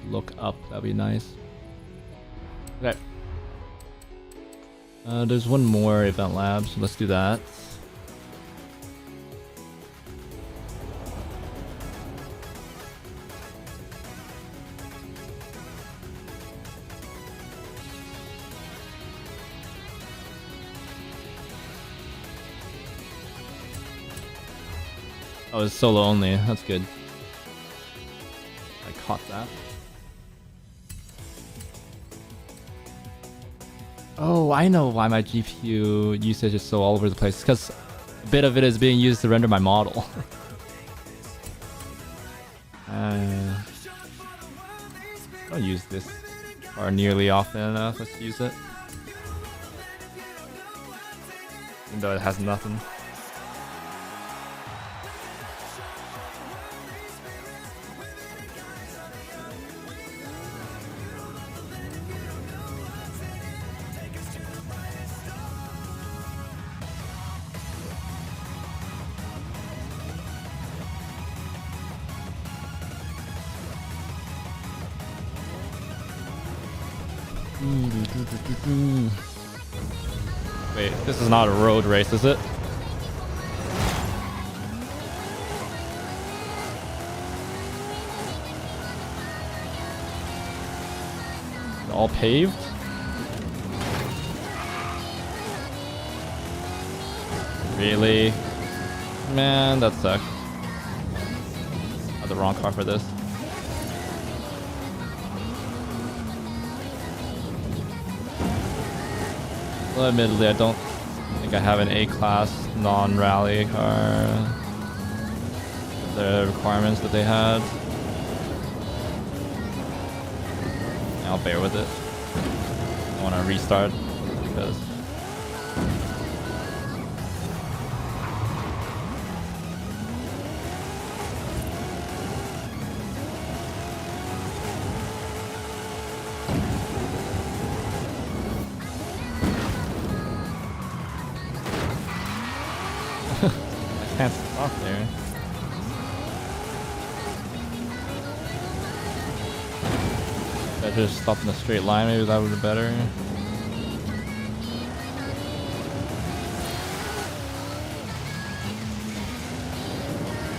S1: Look up. That'd be nice. Okay. There's one more event lab, so let's do that. Oh, it's solo only. That's good. I caught that. Oh, I know why my GPU usage is so all over the place. Because a bit of it is being used to render my model. I don't use this car nearly often enough. Let's use it. Even though it has nothing. Wait, this is not a road race, is it? All paved? Really? Man, that sucks. Got the wrong car for this. Well, admittedly, I don't think I have an A-class non-rally car. The requirements that they had. I'll bear with it. I want to restart because I can't stop there. If I just stopped in a straight line, maybe that would be better.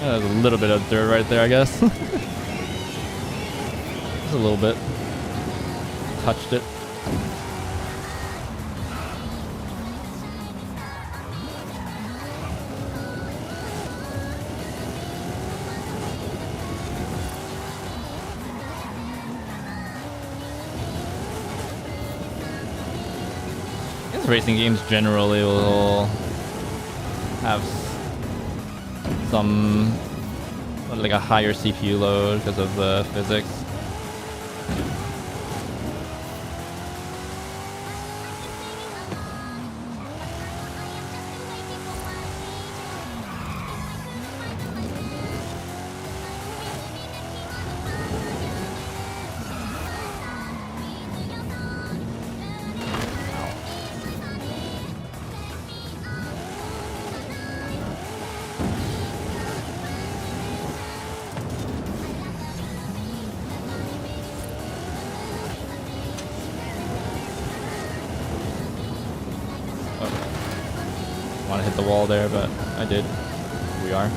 S1: Yeah, there's a little bit of dirt right there, I guess. Just a little bit. Touched it. Racing games generally will have some like a higher CPU load because of the physics. Want to hit the wall there, but I did. Here we are.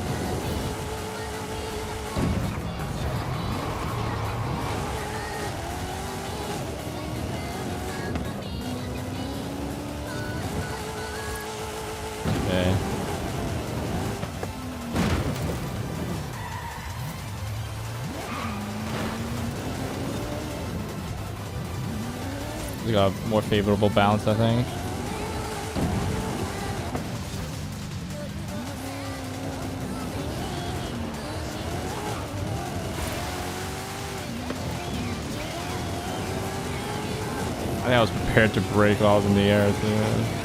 S1: Okay. We got a more favorable bounce, I think. I think I was prepared to brake while I was in the air too.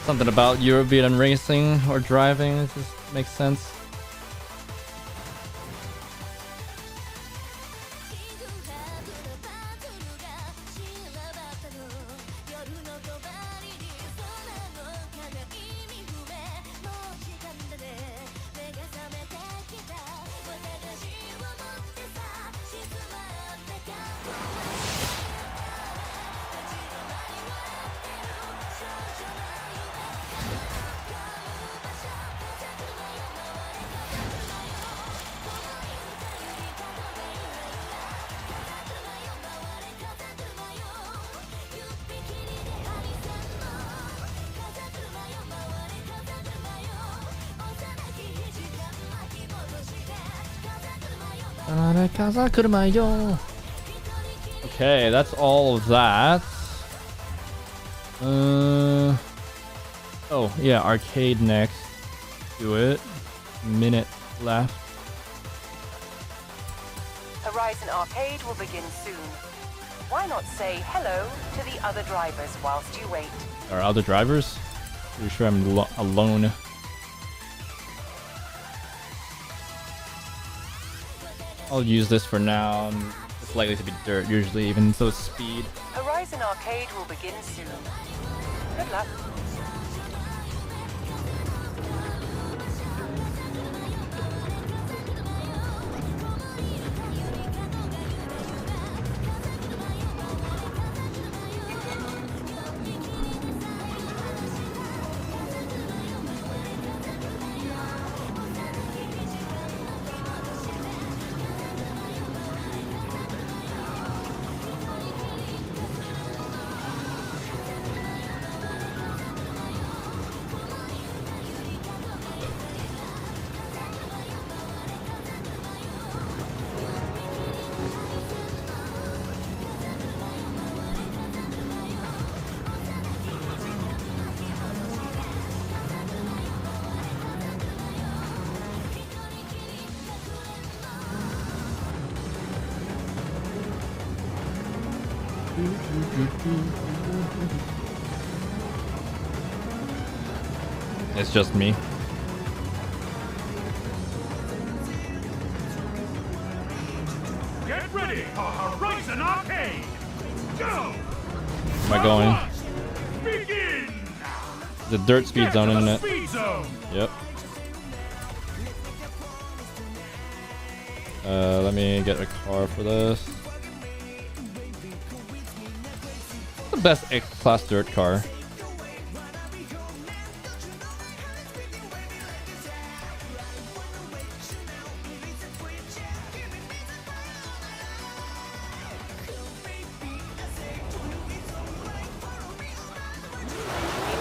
S1: Something about European racing or driving, it just makes sense. Okay, that's all of that. Oh yeah, arcade next. Do it. Minute left.
S2: Horizon Arcade will begin soon. Why not say hello to the other drivers whilst you wait?
S1: There are other drivers? Pretty sure I'm alone. I'll use this for now. It's likely to be dirt usually, even though it's speed.
S2: Horizon Arcade will begin soon. Good luck.
S1: It's just me.
S3: Get ready for Horizon Arcade! Go!
S1: Am I going?
S3: Begin!
S1: The dirt speed zone, isn't it?
S3: Speed zone.
S1: Yep. Let me get a car for this. The best X-Class dirt car.
S2: In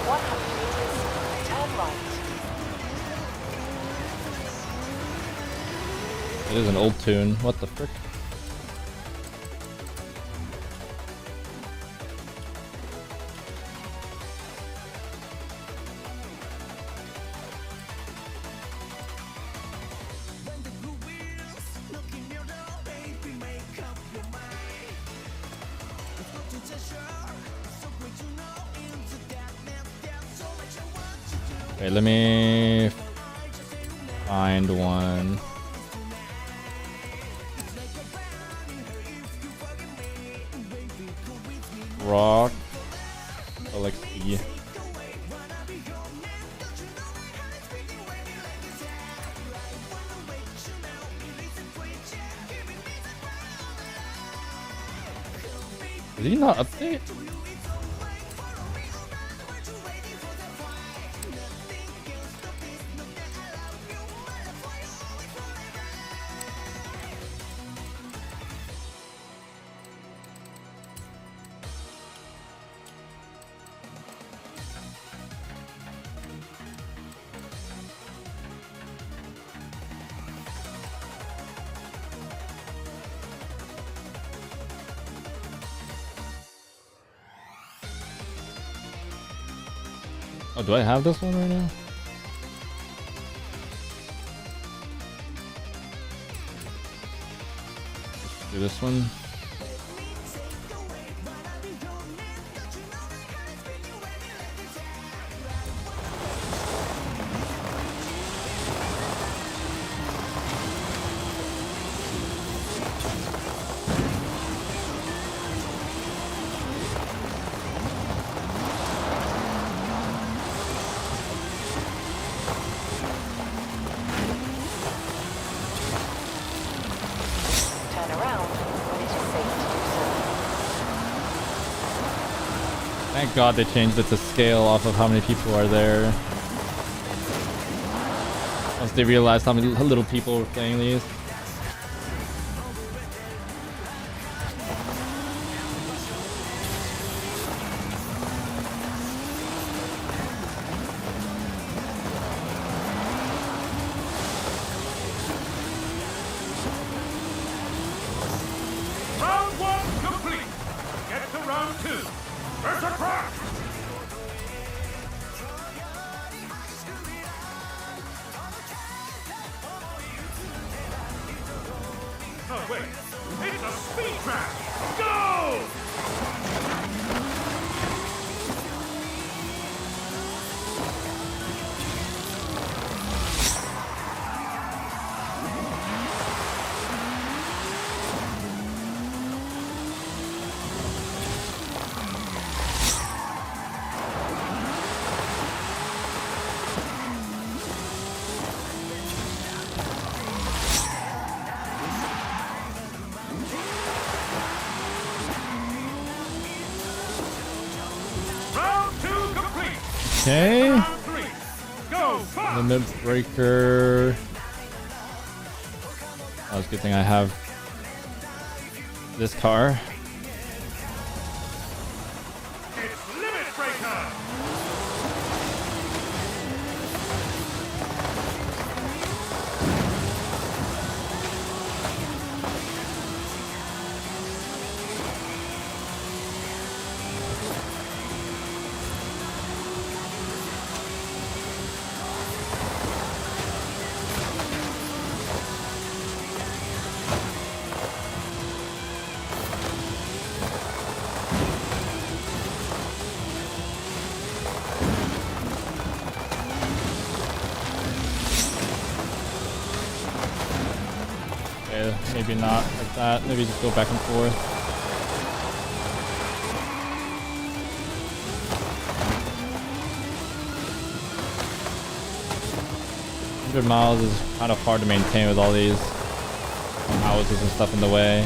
S2: 100 meters, turn right.
S1: It is an old tune. What the frick? Okay, let me find one. Rock LXD. Did he not update? Oh, do I have this one right now? Let's do this one.
S2: Turn around when it is safe to do so.
S1: Thank God they changed it to scale off of how many people are there. Once they realized how many little people were playing these.
S3: Round 2. Versa Crash! Oh, wait. It's a speed trap! Go! Round 2 complete!
S1: Okay.
S3: Round 3. Go! Fast!
S1: Limit breaker. Oh, it's a good thing I have this car.
S3: It's Limit Breaker!
S1: Okay, maybe not like that. Maybe just go back and forth. Miles is kind of hard to maintain with all these houses and stuff in the way.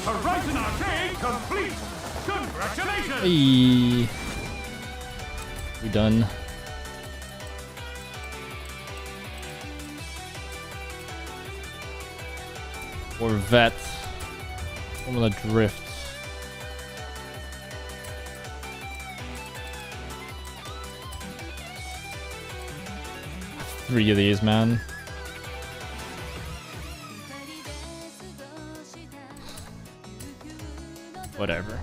S3: Horizon Arcade complete! Congratulations!
S1: Hey. We done. Corvette. Formula Drift. Three of these, man. Whatever.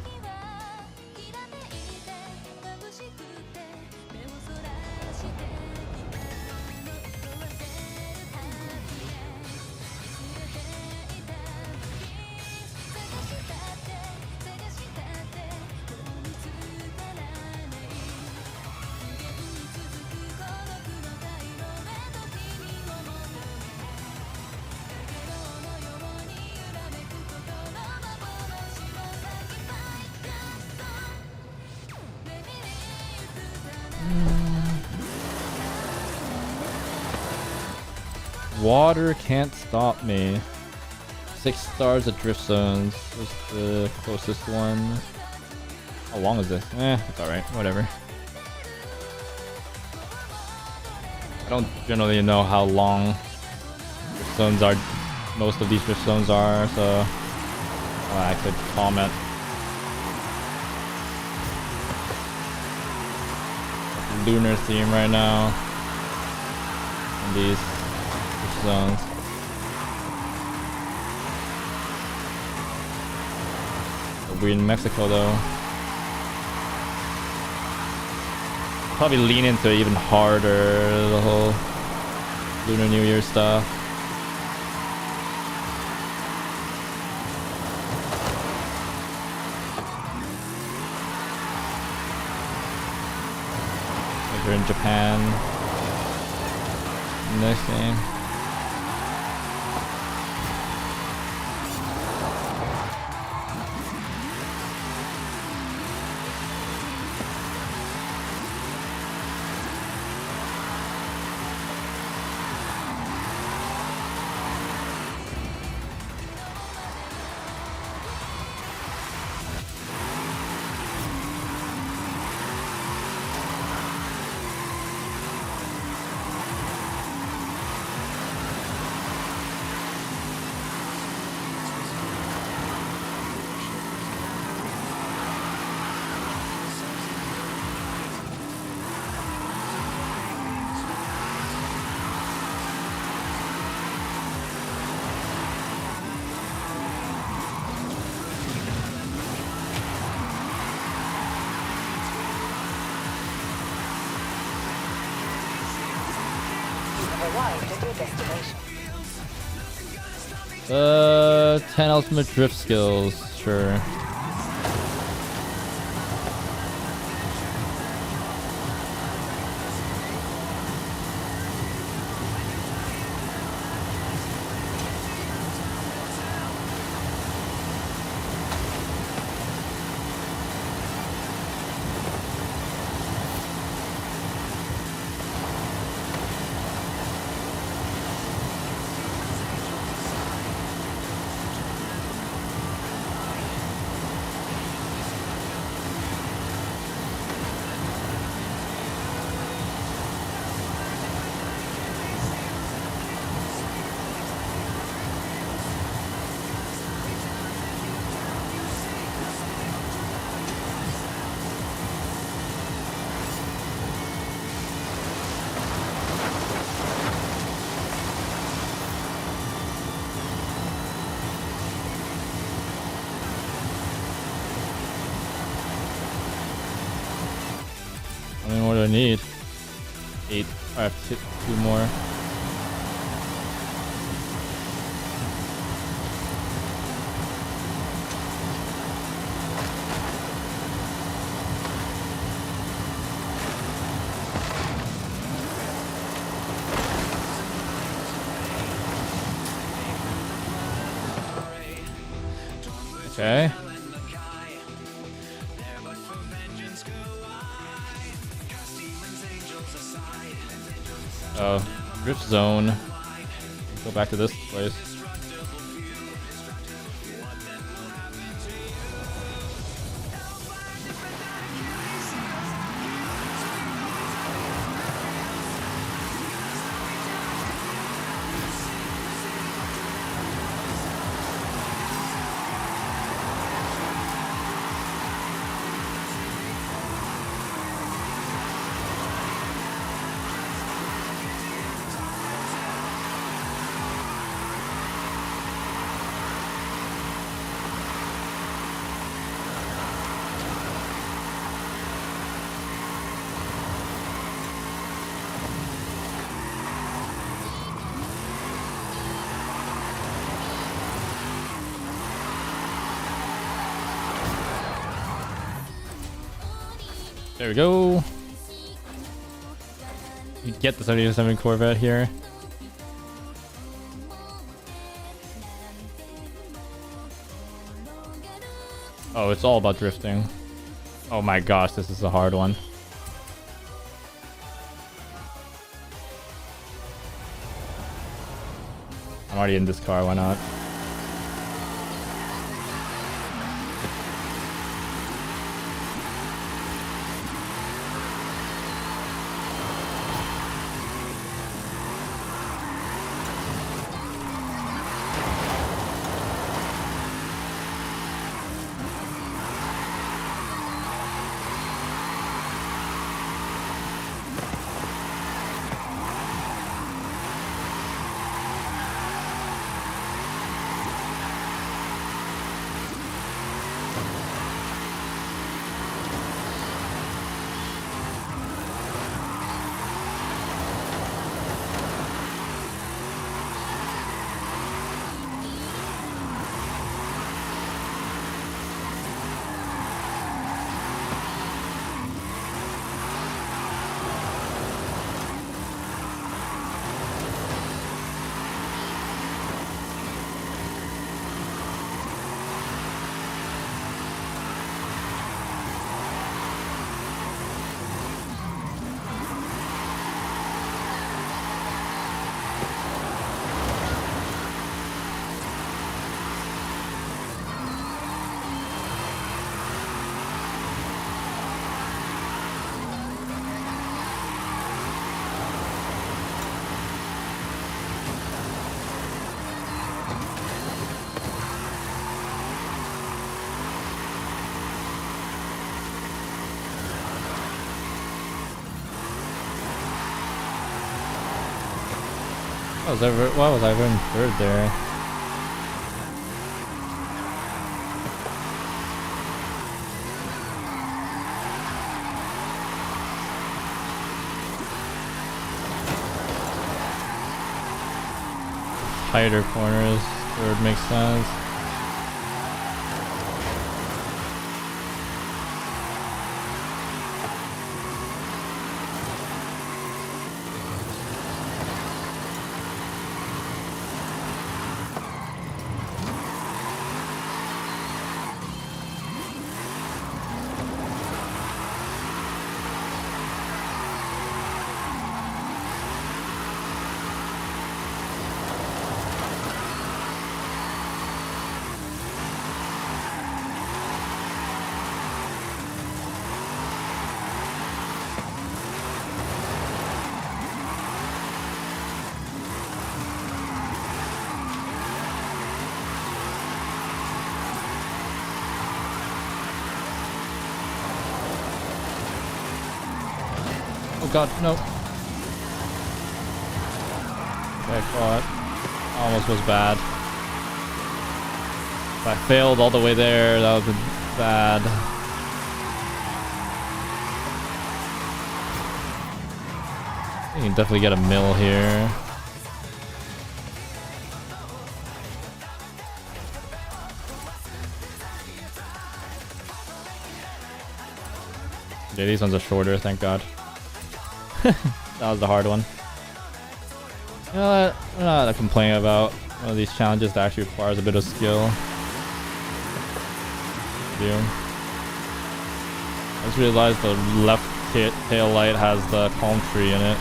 S1: Water can't stop me. 6 stars at drift zones. What's the closest one? How long is this? It's alright. Whatever. I don't generally know how long drift zones are. Most of these drift zones are, so I could comment. Lunar theme right now. And these zones. We're in Mexico though. Probably lean into it even harder, the whole Lunar New Year stuff. If you're in Japan. Next game.
S2: have arrived at your destination.
S1: 10 ultimate drift skills, sure. I mean, what do I need? 8. I have two more. Okay. Oh, drift zone. Go back to this place. There we go. You get the 77 Corvette here. Oh, it's all about drifting. Oh my gosh, this is a hard one. I'm already in this car, why not? Why was I ever in third there? tighter corners where it makes sense. Oh god, no. Okay, caught. Almost was bad. If I failed all the way there, that would have been bad. You can definitely get a mill here. Okay, these ones are shorter, thank god. That was the hard one. You know what? I'm not complaining about one of these challenges that actually requires a bit of skill. I just realized the left tail light has the palm tree in it.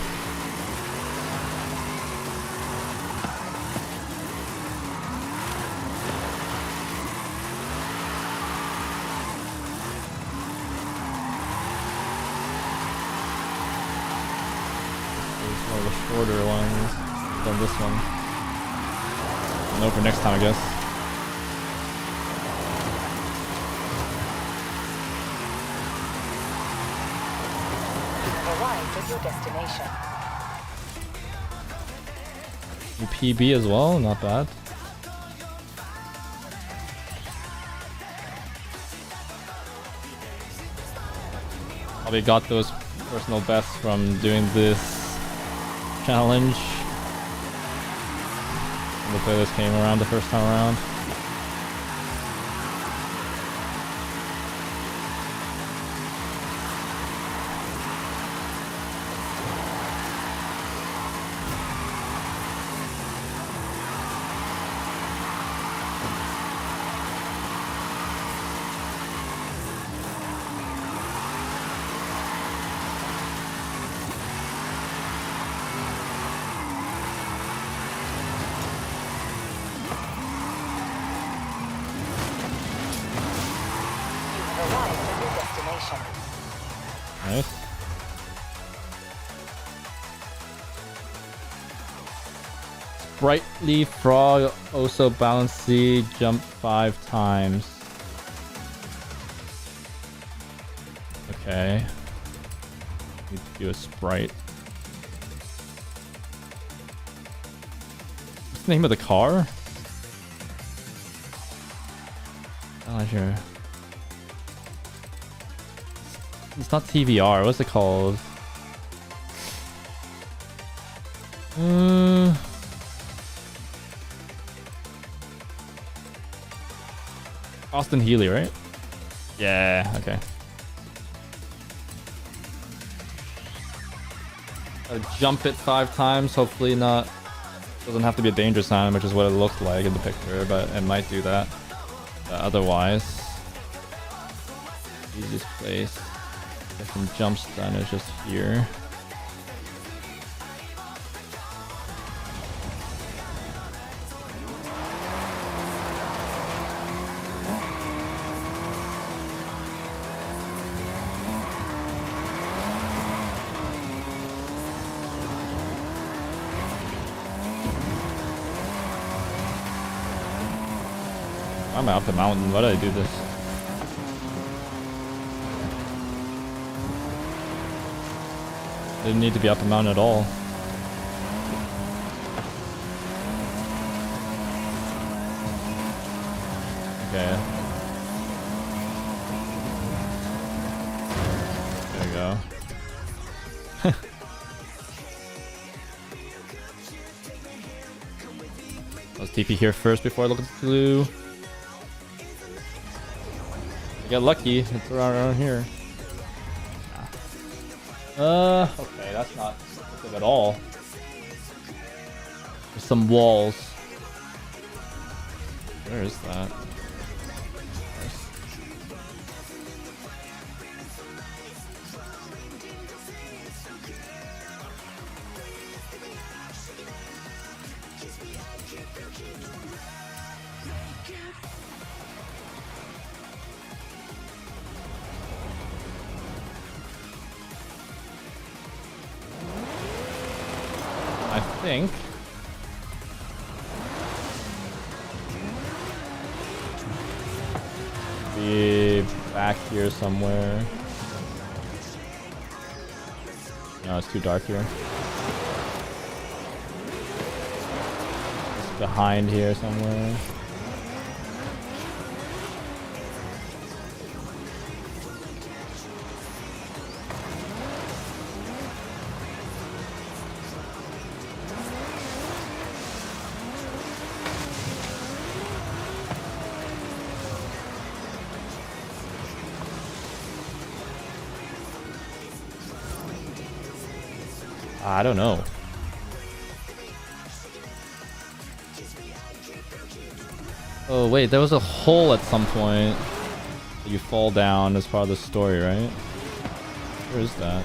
S1: One of the shorter ones than this one. No, for next time, I guess.
S2: You've arrived at your destination.
S1: PB as well, not bad. Probably got those personal bests from doing this challenge when the playlist came around the first time around.
S2: Arrived at your destination.
S1: Nice. Sprightly frog, also bouncy, jump 5 times. Okay. Need to do a sprite. What's the name of the car? Oh, sure. It's not TVR. What's it called? Austin Healy, right? Yeah. Okay. Jump it 5 times. Hopefully not. Doesn't have to be a danger sign, which is what it looked like in the picture, but it might do that. Otherwise, easiest place. Different jumps done is just here. I'm up the mountain. Why did I do this? Didn't need to be up the mountain at all. Okay. There we go. Let's TP here first before I look at the blue. I get lucky. It's around here. Okay, that's not good at all. There's some walls. Where is that? I think. Be back here somewhere. No, it's too dark here. It's behind here somewhere. I don't know. Oh wait, there was a hole at some point. You fall down as part of the story, right? Where is that?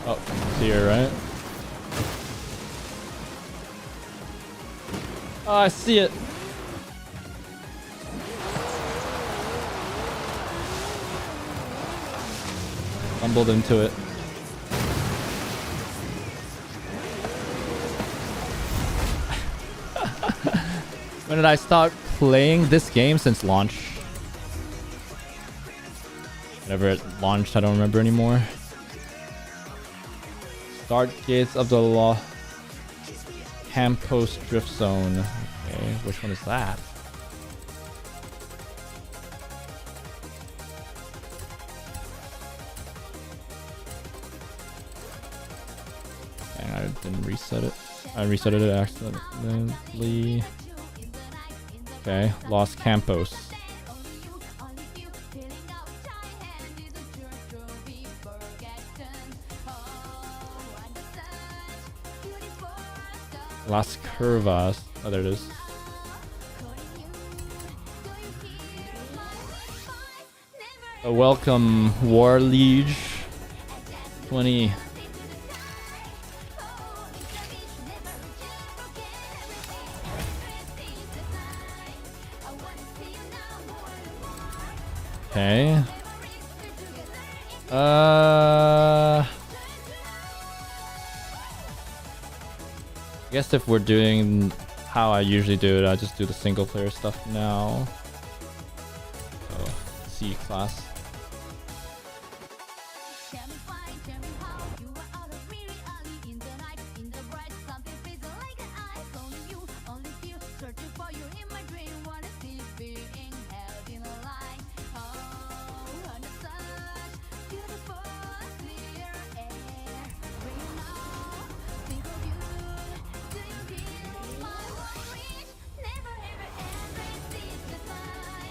S1: Oh, it's here, right? Oh, I see it. Stumbled into it. When did I start playing this game? Since launch. Whenever it launched, I don't remember anymore. Start Gates of the Law. Campos Drift Zone. Okay, which one is that? Dang, I didn't reset it. I reset it accidentally. Okay, Los Campos. Las Curvas. Oh, there it is. Welcome, War Liege 20. Okay. I guess if we're doing how I usually do it, I just do the single player stuff now. So, C class.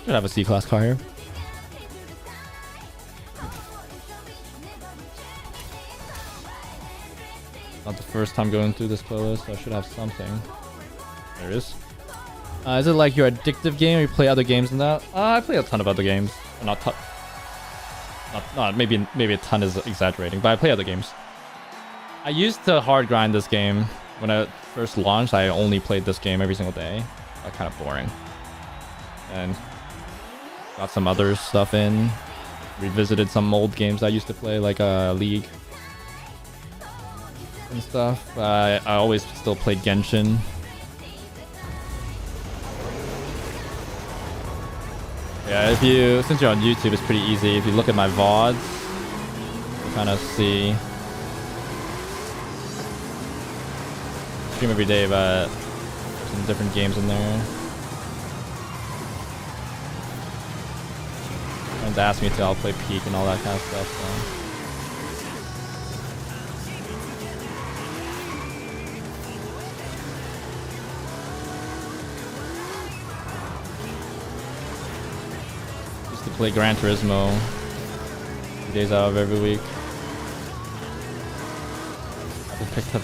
S1: Should have a C-class car here. Not the first time going through this playlist, so I should have something. There it is. Is it like your addictive game or you play other games than that? I play a ton of other games. Maybe a ton is exaggerating, but I play other games. I used to hard grind this game. When I first launched, I only played this game every single day. Got kind of boring. And got some other stuff in. Revisited some old games I used to play, like League and stuff. I always still played Genshin. Yeah, if you, since you're on YouTube, it's pretty easy. If you look at my VODs, you kind of see. Stream every day, but there's some different games in there. Friends ask me to, I'll play Peak and all that kind of stuff. So. Used to play Gran Turismo 2 days out of every week. I haven't picked up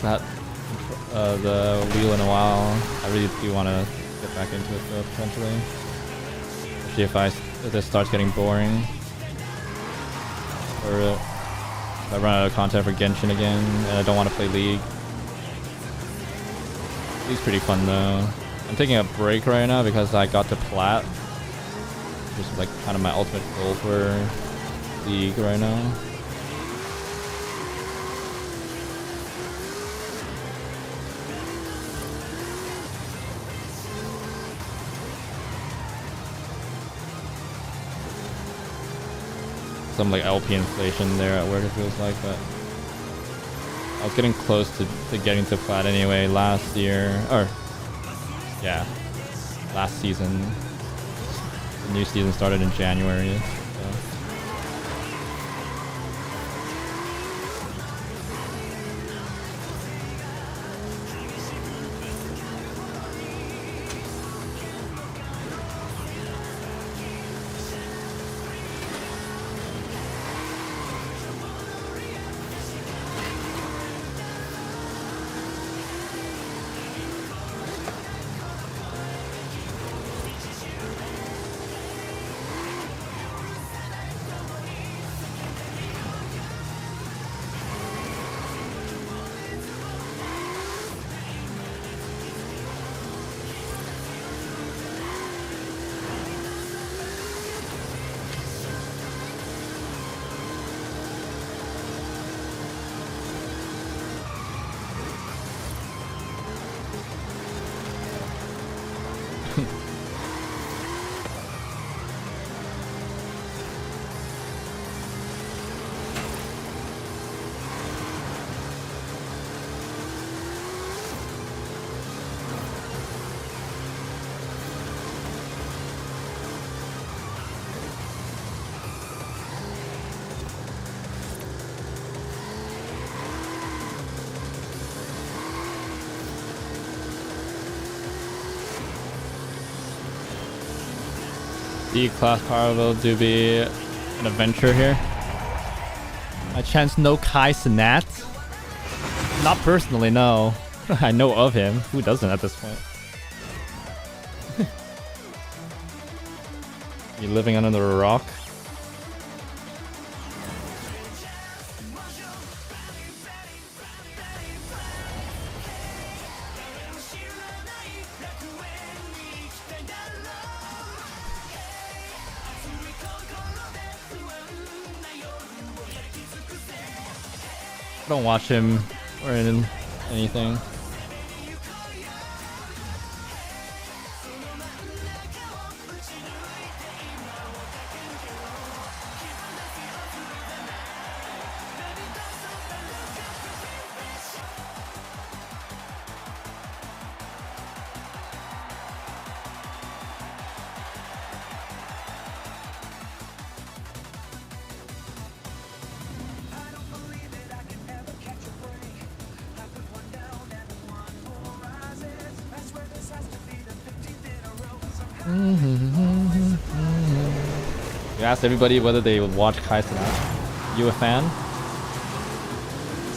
S1: the wheel in a while. I really do want to get back into it though, potentially. Especially if this starts getting boring. Or if I run out of content for Genshin again and I don't want to play League. League's pretty fun though. I'm taking a break right now because I got to Plat. Which is like kind of my ultimate goal for League right now. Some like LP inflation there at work, it feels like, but I was getting close to getting to Plat anyway last year, or yeah, last season. The new season started in January. So. D-Class Carvel do be an adventure here. My chance no Kai Sinat? Not personally, no. I know of him. Who doesn't at this point? You living under a rock? Don't watch him or in anything. You asked everybody whether they would watch Kai Cenat. You a fan?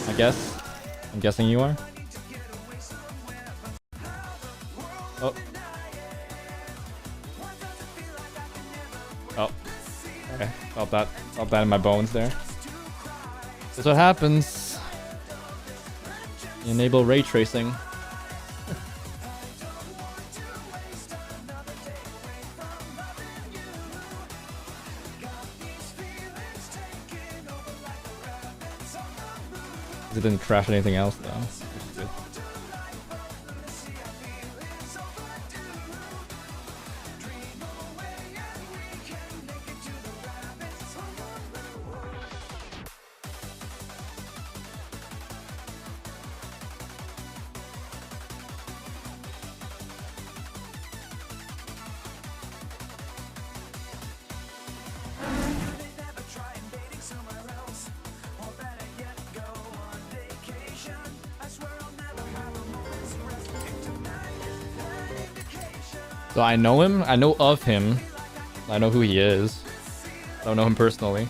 S1: I guess. I'm guessing you are. Oh. Oh. Okay. Felt that in my bones there. That's what happens. You enable ray tracing. It didn't crash anything else though, which is good. So I know him. I know of him. I know who he is. I don't know him personally.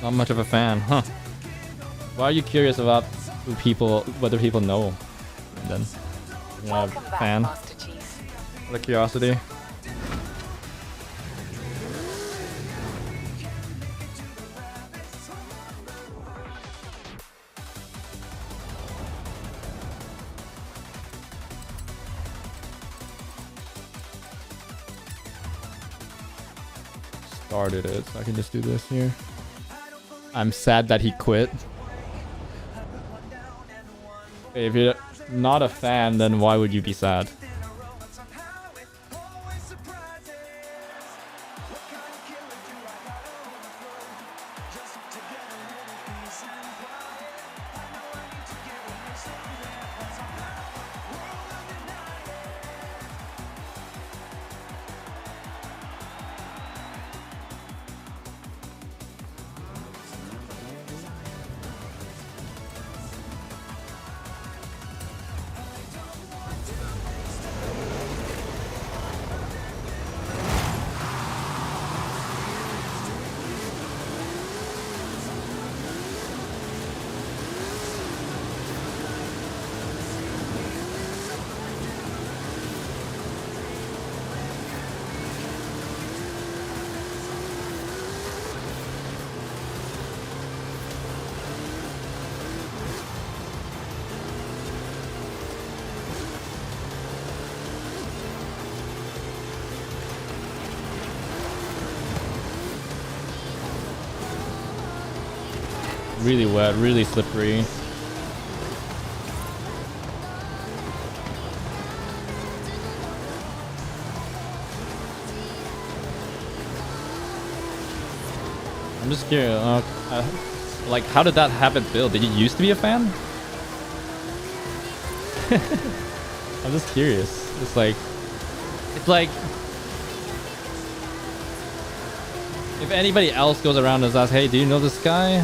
S1: Not much of a fan, huh? Why are you curious about whether people know? And then, you're not a
S2: Welcome back,
S1: fan.
S2: Master Chief.
S1: Out of curiosity. Started it, so I can just do this here. I'm sad that he quit. Okay, if you're not a fan, then why would you be sad? Really wet, really slippery. I'm just curious, like, how did that habit build? Did you used to be a fan? I'm just curious. It's like if anybody else goes around and asks, hey, do you know this guy?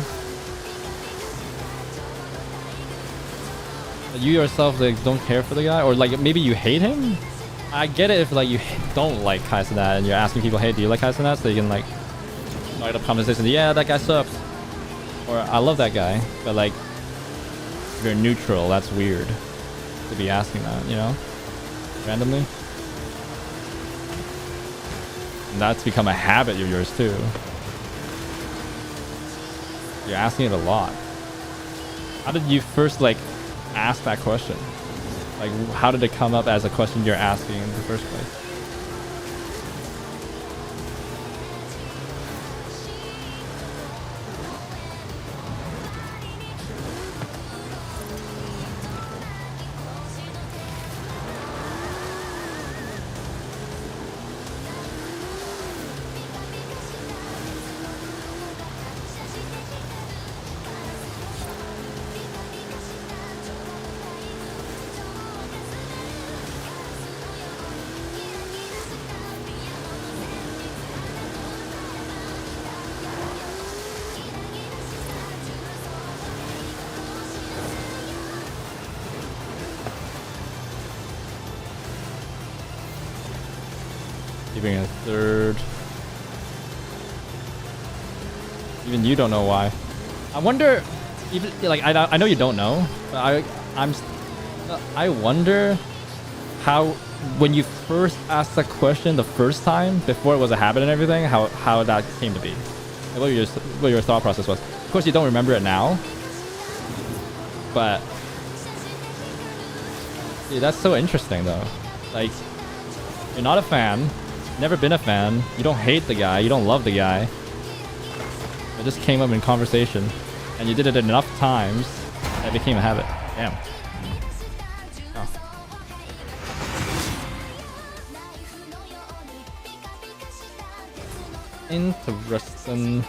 S1: You yourself like don't care for the guy, or like maybe you hate him. I get it if like you don't like Kaizenat and you're asking people, hey, do you like Kaizenat? So you can like start up conversation. Yeah, that guy sucks, or I love that guy. But like, if you're neutral, that's weird to be asking that, you know, randomly. And that's become a habit of yours too. You're asking it a lot. How did you first like ask that question? Like, how did it come up as a question you're asking in the first place? Keeping a third. Even you don't know why. I wonder, even like I know you don't know, but I wonder how when you first asked the question the first time before it was a habit and everything, how that came to be. Like what your thought process was. Of course, you don't remember it now, but yeah, that's so interesting though. Like, you're not a fan. Never been a fan. You don't hate the guy. You don't love the guy. It just came up in conversation, and you did it enough times that it became a habit. Damn. Oh. Interesting.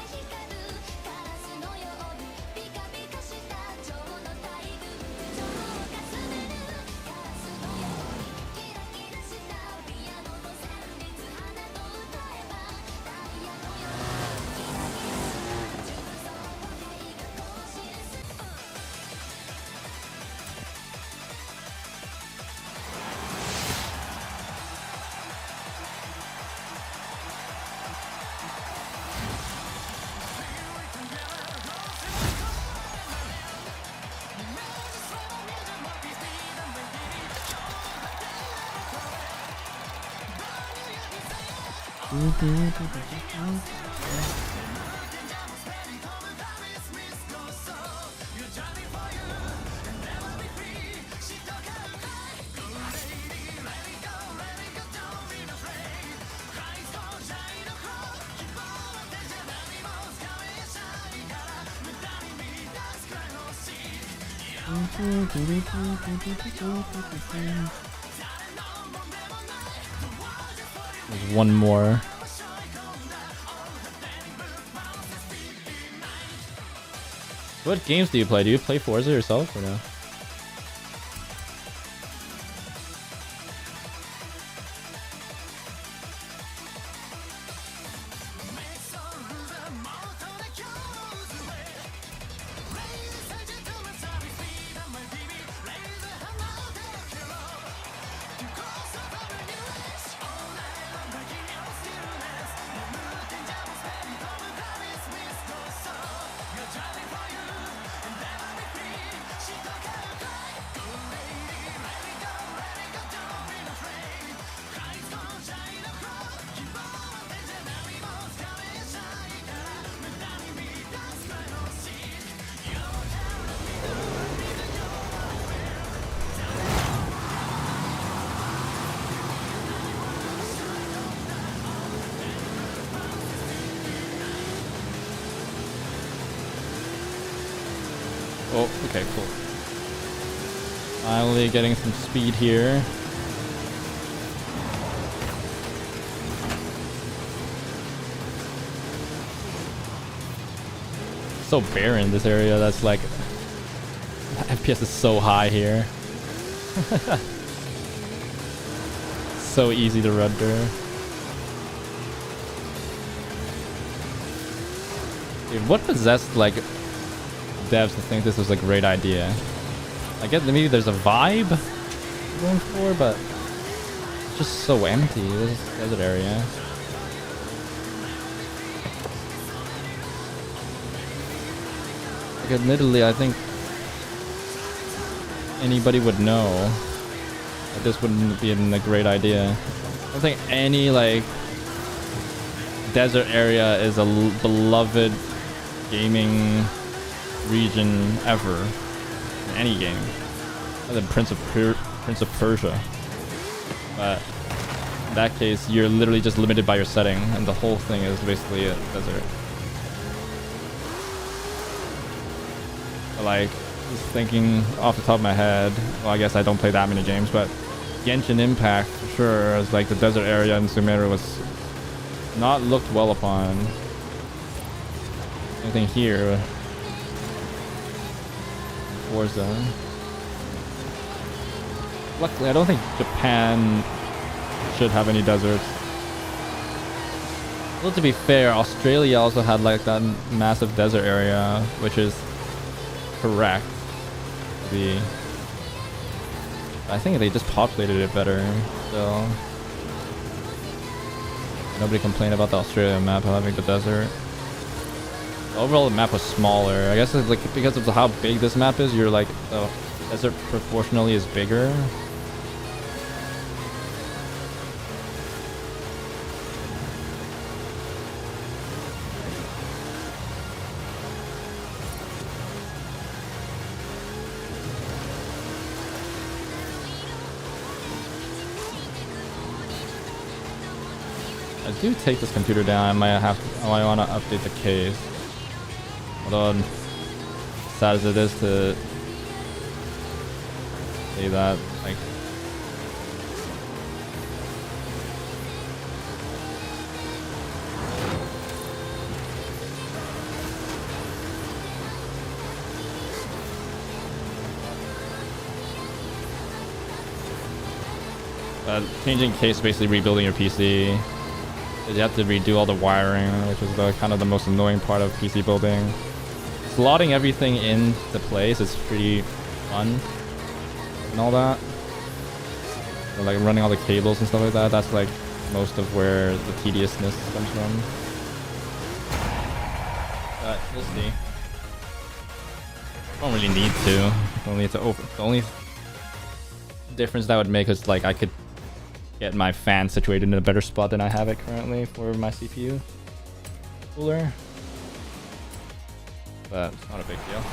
S1: There's one more. What games do you play? Do you play Forza yourself or no? Oh, okay, cool. Finally getting some speed here. So barren, this area. That's like FPS is so high here. So easy to render. Dude, what possessed like devs to think this was a great idea? I guess maybe there's a vibe going for, but it's just so empty. This desert area. Like, admittedly, I think anybody would know that this wouldn't be a great idea. I don't think any like desert area is a beloved gaming region ever in any game, other than Prince of Persia. But in that case, you're literally just limited by your setting, and the whole thing is basically a desert. But like, just thinking off the top of my head, well, I guess I don't play that many games, but Genshin Impact for sure is like the desert area in Sumeru was not looked well upon. Anything here. Forza. Luckily, I don't think Japan should have any deserts. Well, to be fair, Australia also had like that massive desert area, which is correct. I think they just populated it better. So nobody complained about the Australian map having the desert. Overall, the map was smaller. I guess it's like because of how big this map is, you're like the desert proportionally is bigger. I do take this computer down. I might want to update the case. Although, sad as it is to say that, like, changing case, basically rebuilding your PC. You have to redo all the wiring, which is the kind of the most annoying part of PC building. Slotting everything into place is pretty fun and all that. So like running all the cables and stuff like that, that's like most of where the tediousness comes from. But we'll see. Don't really need to. Only to open. The only difference that would make is like I could get my fan situated in a better spot than I have it currently for my CPU cooler. But it's not a big deal.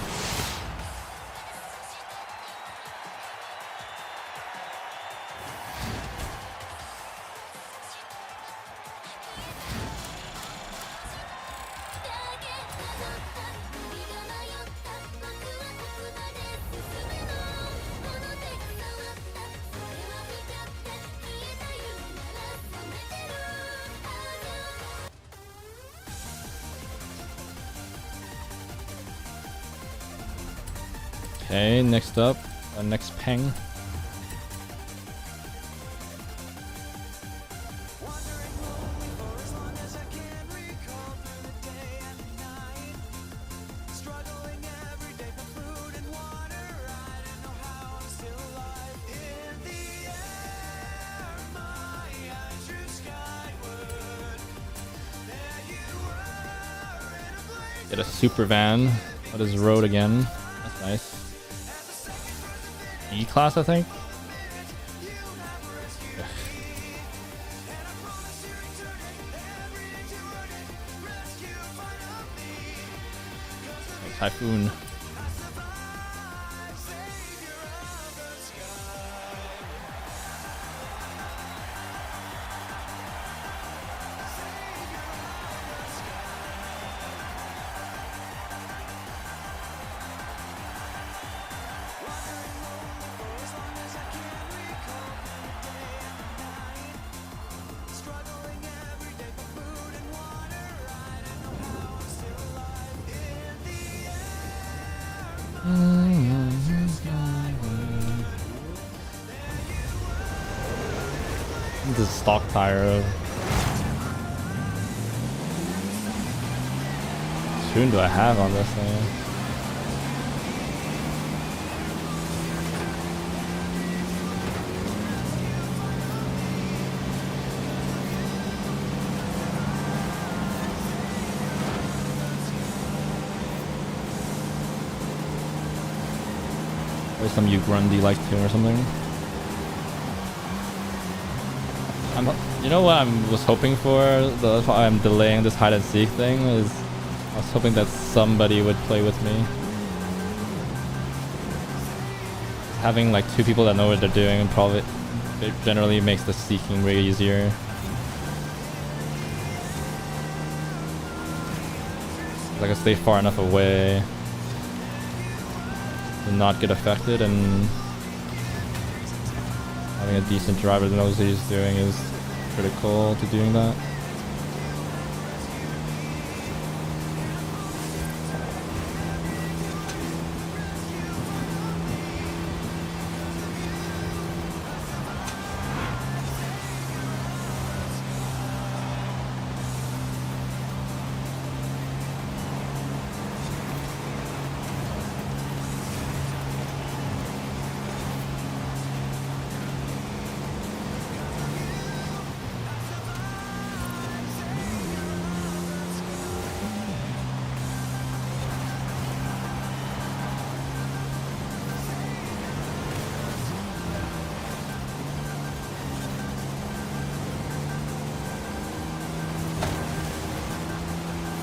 S1: Okay, next up, next ping. Get a super van. That is road again. That's nice. E-class, I think. Typhoon. The stock tire. Soon do I have on this thing? Or some you Grundy like to or something. You know what I was hoping for? That's why I'm delaying this hide and seek thing. Is I was hoping that somebody would play with me. Having like two people that know what they're doing probably it generally makes the seeking way easier. Like I stay far enough away to not get affected, and having a decent driver that knows what he's doing is critical to doing that.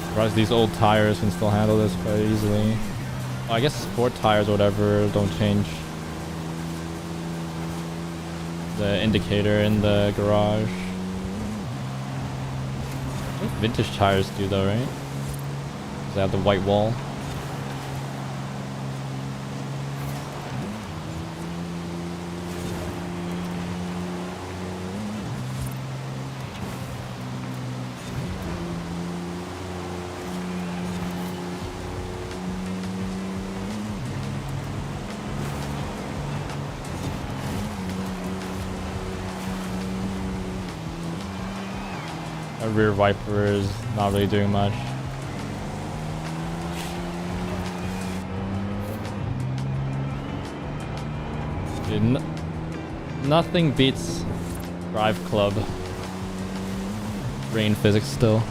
S1: Surprised these old tires can still handle this quite easily. Well, I guess sport tires or whatever don't change the indicator in the garage. I think vintage tires do though, right? Because they have the white wall. Rear wiper is not really doing much. Dude, nothing beats Drive Club rain physics still.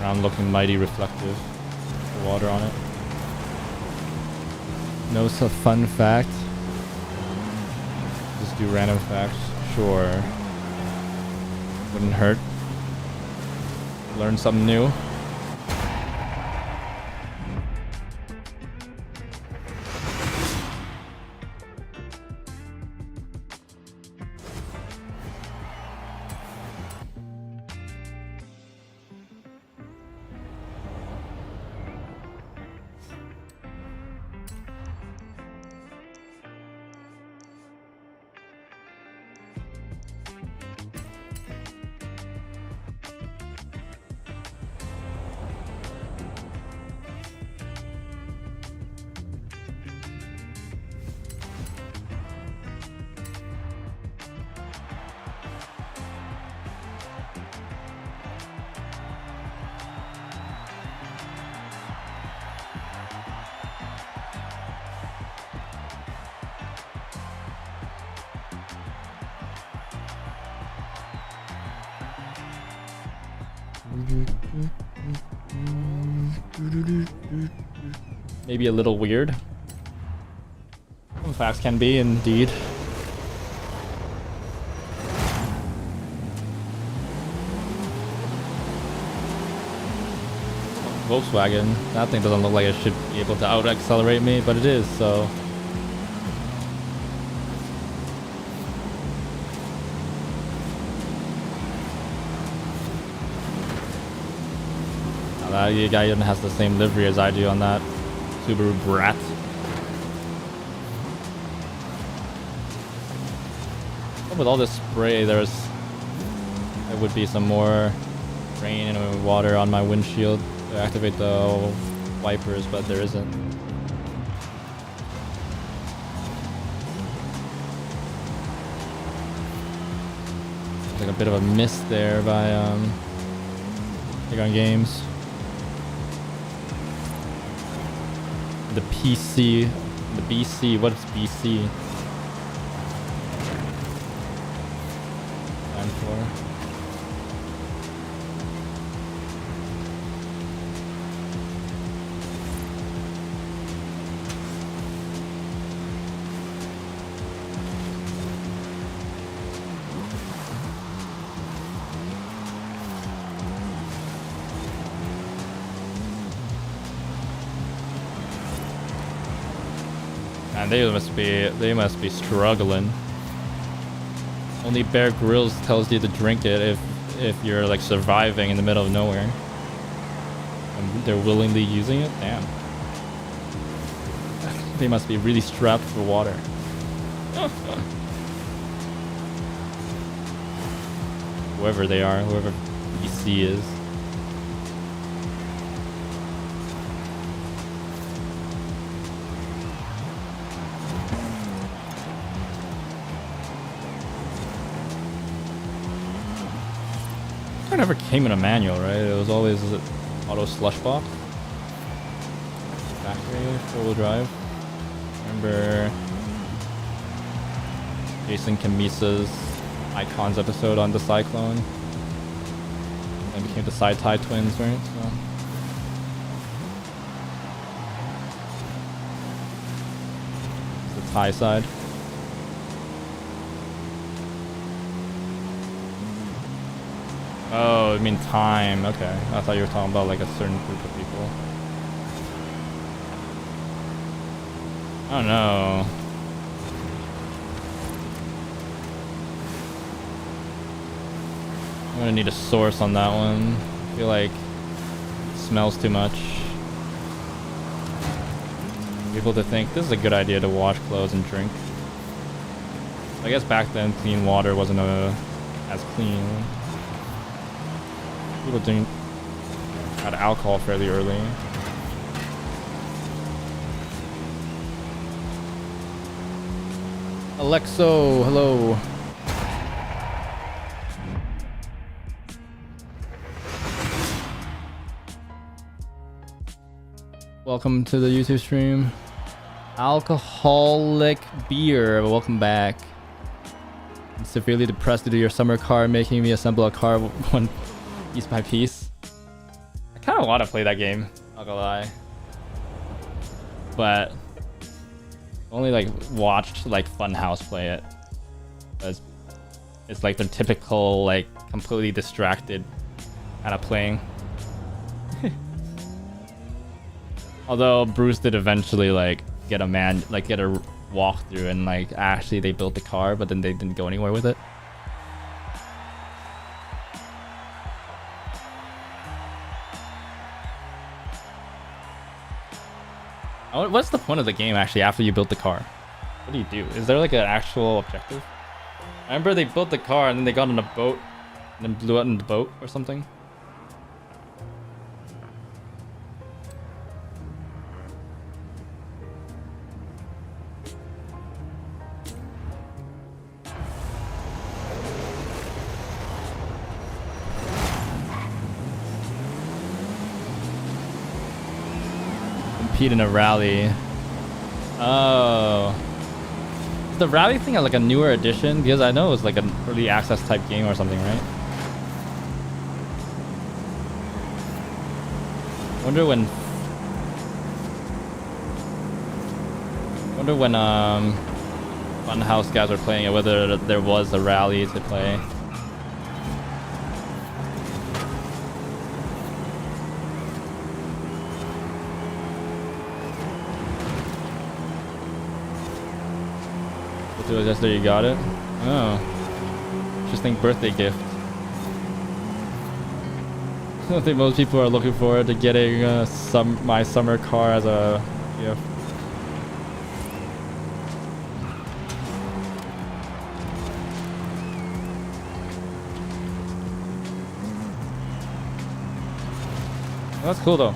S1: Around looking mighty reflective. The water on it. No fun fact. Just do random facts. Sure. Wouldn't hurt. Learn something new. Maybe a little weird. Some facts can be, indeed. Volkswagen. That thing doesn't look like it should be able to out-accelerate me, but it is, so... That guy even has the same livery as I do on that Subaru Brat. With all this spray, there would be some more rain and water on my windshield to activate the wipers, but there isn't. There's like a bit of a miss there by Big on Games. The PC, the BC, what is BC? Stand for. And they must be struggling. Only Bear Grylls tells you to drink it if you're like surviving in the middle of nowhere. And they're willingly using it? Damn. They must be really strapped for water. Whoever they are, whoever BC is. It never came in a manual, right? It was always auto slush box. Factory, four-wheel drive. Remember Jason Camisa's Icons episode on the Cyclone? And became the Side-Tie twins, right? So. It's the Thai side. Oh, I mean time. Okay. I thought you were talking about like a certain group of people. I don't know. I'm gonna need a source on that one. I feel like it smells too much. People to think this is a good idea to wash clothes and drink. I guess back then clean water wasn't as clean. People drink out of alcohol fairly early. Alexo, hello. Welcome to the YouTube stream. Alcoholic beer, welcome back. I'm severely depressed to do your summer car, making me assemble a car one piece by piece. I kind of want to play that game. Not gonna lie. But only like watched like Funhouse play it. It's like the typical like completely distracted kind of playing. Although Bruce did eventually like get a walkthrough and like actually they built the car, but then they didn't go anywhere with it. What's the point of the game actually after you built the car? What do you do? Is there like an actual objective? I remember they built the car and then they got on a boat and then blew up in the boat or something. Compete in a rally. Oh. Is the rally thing like a newer edition? Because I know it was like an early access type game or something, right? Wonder when Funhouse guys were playing it, whether there was a rally to play. It was just there, you got it. Oh, interesting birthday gift. I don't think most people are looking forward to getting my summer car as a gift. That's cool though.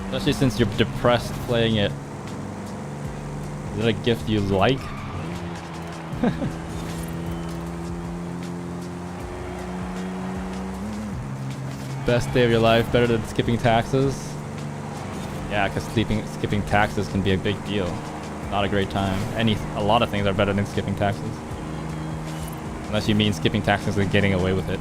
S1: Especially since you're depressed playing it. Is it a gift you like? Best day of your life, better than skipping taxes? Yeah, because skipping taxes can be a big deal. Not a great time. A lot of things are better than skipping taxes. Unless you mean skipping taxes and getting away with it.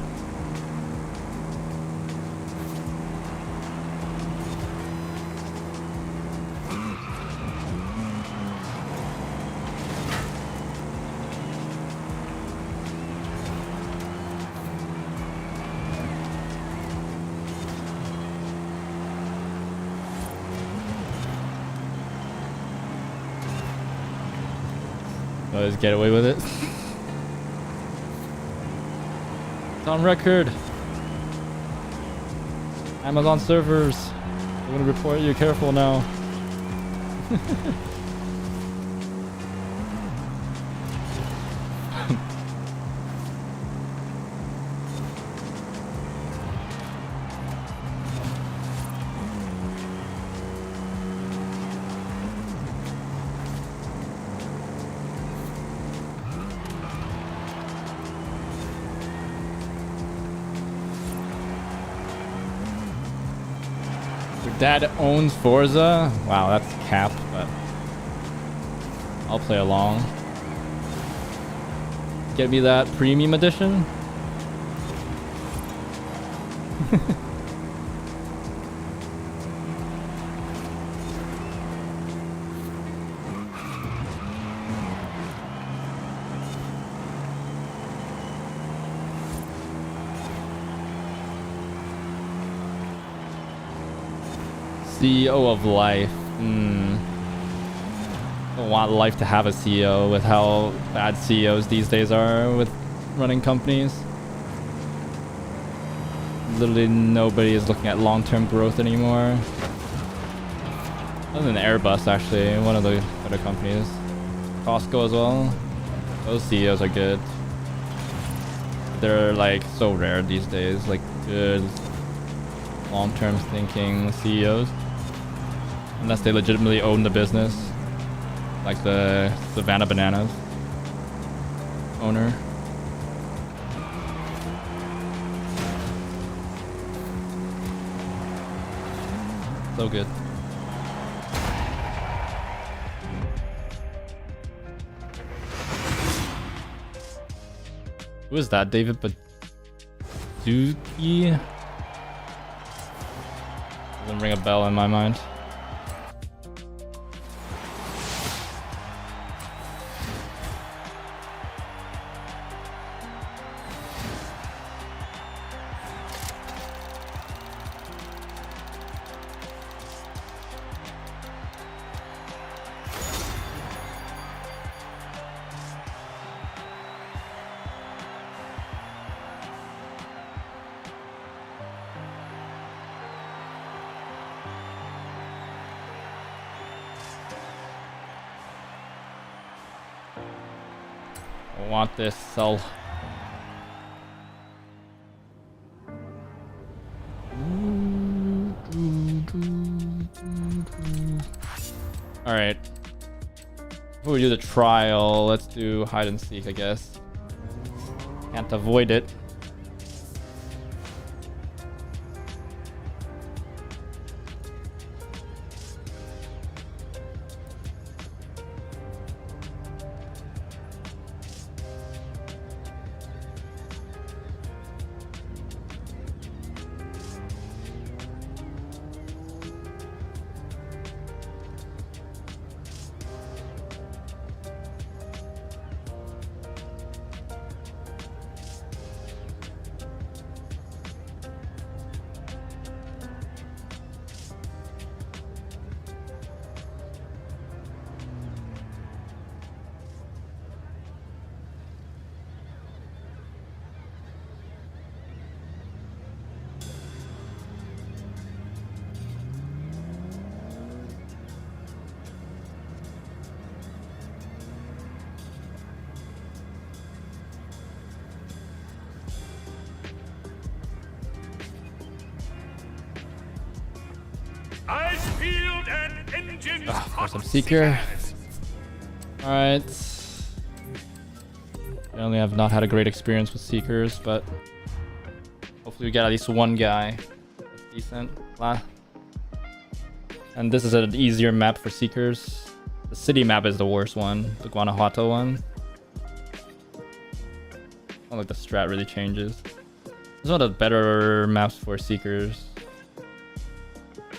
S1: Just get away with it. It's on record. Amazon servers. I'm gonna report you. Careful now. Dad owns Forza? Wow, that's cap, but I'll play along. Get me that premium edition? CEO of life. Don't want life to have a CEO with how bad CEOs these days are with running companies. Literally nobody is looking at long-term growth anymore. Other than Airbus, actually, one of the other companies. Costco as well. Those CEOs are good. They're like so rare these days, like good long-term thinking CEOs. Unless they legitimately own the business. Like the Savannah Bananas owner. So good. Who is that? David Baduki? Doesn't ring a bell in my mind. I want this cell. Alright. Before we do the trial, let's do hide and seek, I guess. Can't avoid it.
S3: Ice field and engines.
S1: For some seeker. Alright. I only have not had a great experience with seekers, but hopefully we get at least one guy that's decent. And this is an easier map for seekers. The city map is the worst one, the Guanajuato one. I don't like the strat really changes. This is one of the better maps for seekers.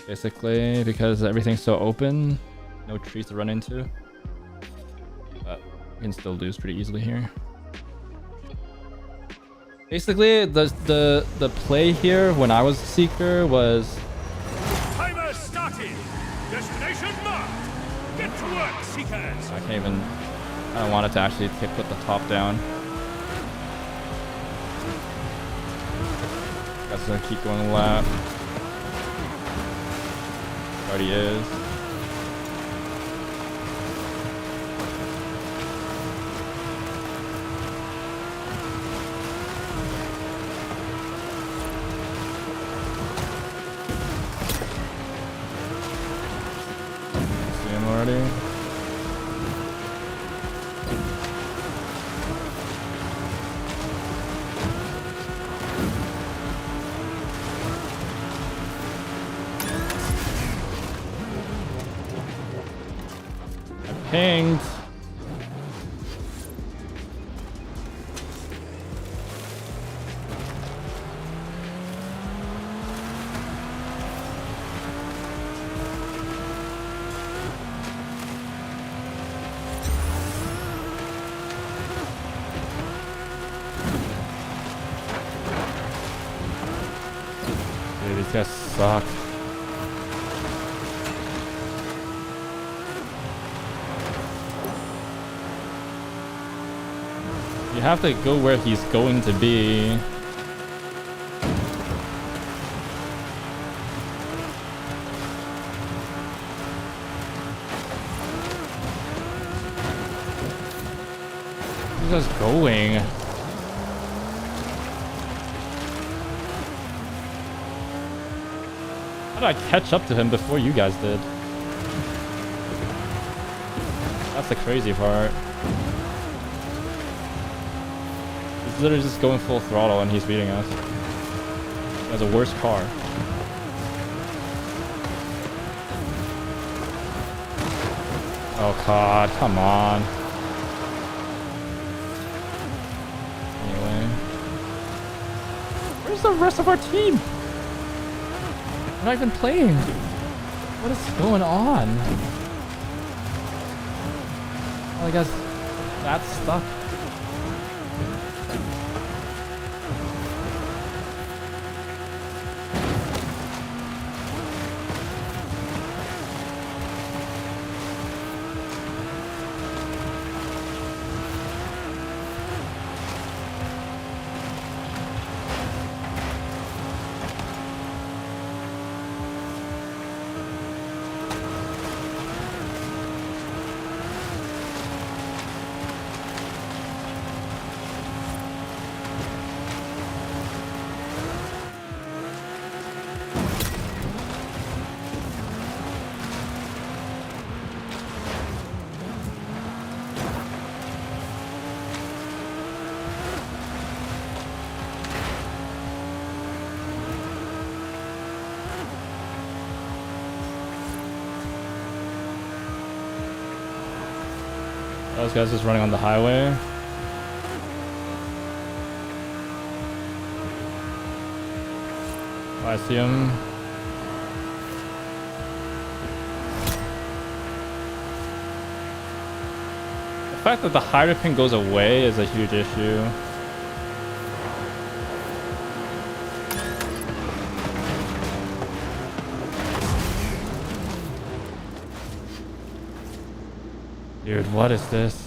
S1: Basically, because everything's so open, no trees to run into. But you can still lose pretty easily here. Basically, the play here when I was a seeker was
S3: Timer started. Destination marked. Get to work, seekers.
S1: I can't even. I don't want it to actually put the top down. Guess gonna keep going left. Already is. See him already. Pinged. Dude, these guys suck. You have to go where he's going to be. He's just going. How did I catch up to him before you guys did? That's the crazy part. He's literally just going full throttle and he's beating us. He has a worse car. Oh god, come on. Anyway. Where's the rest of our team? We're not even playing. What is going on? Well, I guess that's stuck. Those guys just running on the highway. Oh, I see him. The fact that the hydropin goes away is a huge issue. Dude, what is this?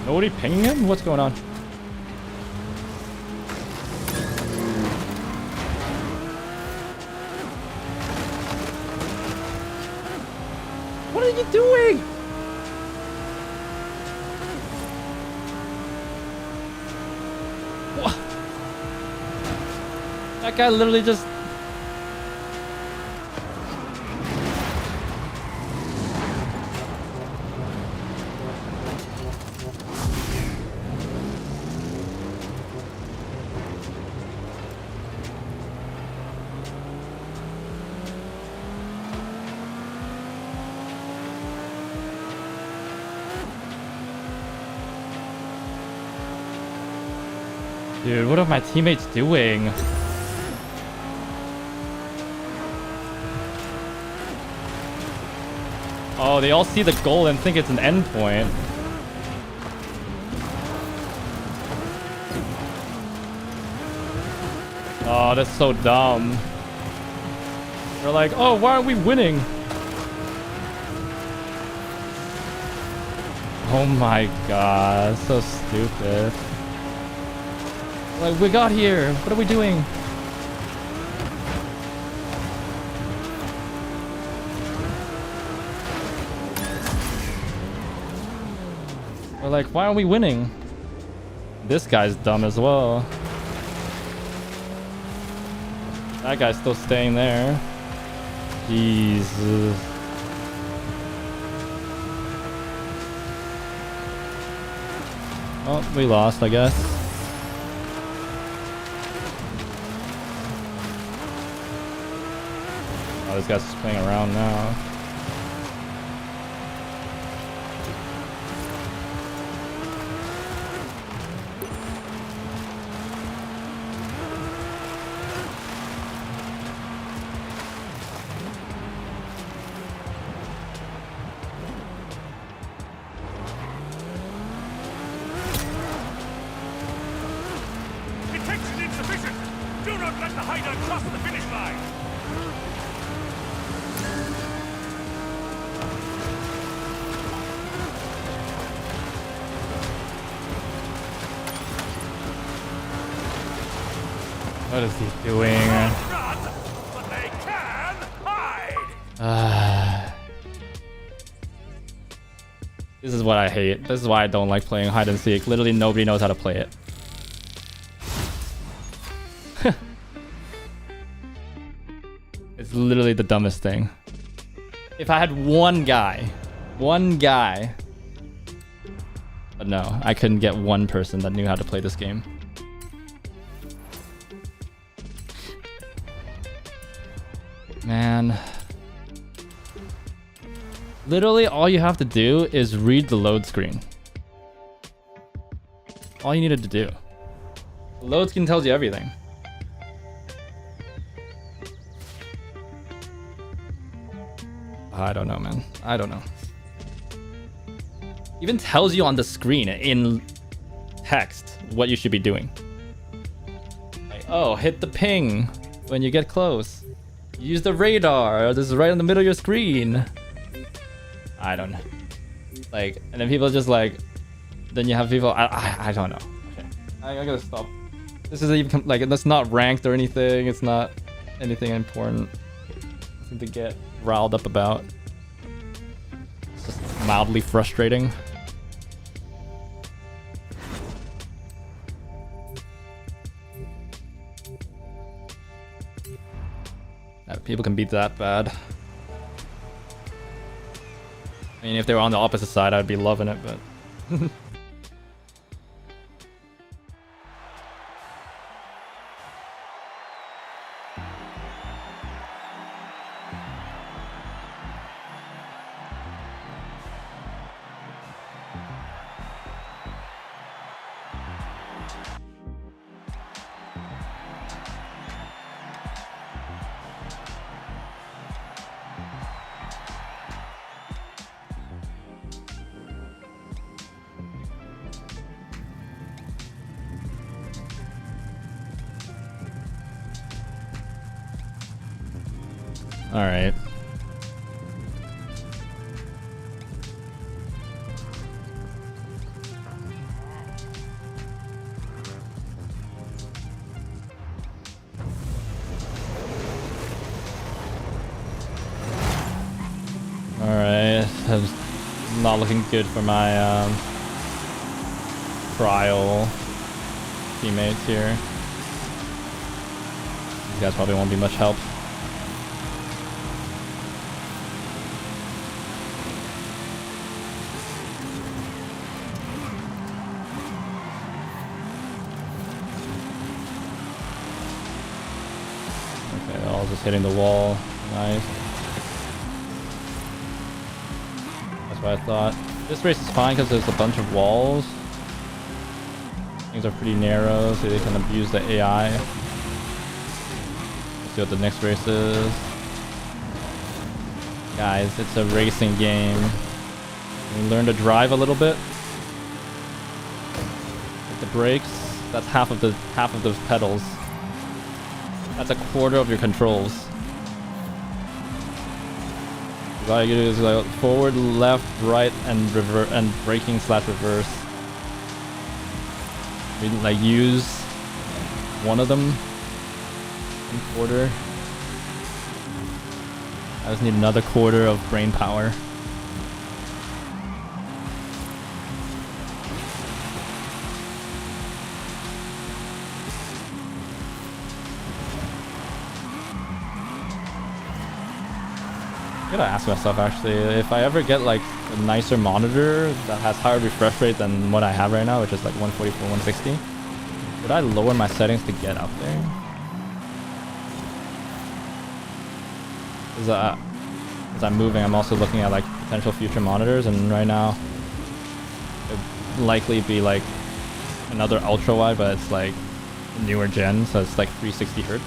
S1: Nobody pinging him? What's going on? What are you doing? What? That guy literally just... Dude, what are my teammates doing? Oh, they all see the goal and think it's an endpoint. Oh, that's so dumb. They're like, oh, why aren't we winning? Oh my god, so stupid. Like, we got here. What are we doing? We're like, why aren't we winning? This guy's dumb as well. That guy's still staying there. Jesus. Oh, we lost, I guess. Oh, this guy's just playing around now.
S3: Detection insufficient! Do not let the hider cross the finish line!
S1: What is he doing?
S3: Run, but they can hide!
S1: This is what I hate. This is why I don't like playing hide and seek. Literally nobody knows how to play it. literally the dumbest thing. If I had one guy. But no, I couldn't get one person that knew how to play this game. Man. Literally all you have to do is read the load screen. All you needed to do. The load screen tells you everything. I don't know, man. I don't know. Even tells you on the screen in text what you should be doing. Like, oh, hit the ping when you get close. Use the radar. This is right in the middle of your screen. I don't know. Like, and then people just like, then you have people. I don't know. Okay, I gotta stop. This is even like that's not ranked or anything. It's not anything important. Nothing to get riled up about. It's just mildly frustrating. That people can beat that bad. I mean, if they were on the opposite side, I'd be loving it, but... All right. All right. That's not looking good for my trial teammates here. These guys probably won't be much help. Hitting the wall. Nice. That's what I thought. This race is fine because there's a bunch of walls. Things are pretty narrow, so they can abuse the AI. Let's see what the next race is. Guys, it's a racing game. Can we learn to drive a little bit? Hit the brakes. That's half of those pedals. That's a quarter of your controls. All you do is like forward, left, right, and reverse, and braking / reverse. We like use one of them in quarter. I just need another quarter of brain power. I gotta ask myself actually, if I ever get like a nicer monitor that has higher refresh rate than what I have right now, which is like 144, 160, would I lower my settings to get up there? As I'm moving, I'm also looking at like potential future monitors, and right now it'd likely be like another ultra wide, but it's like newer gen, so it's like 360 hertz.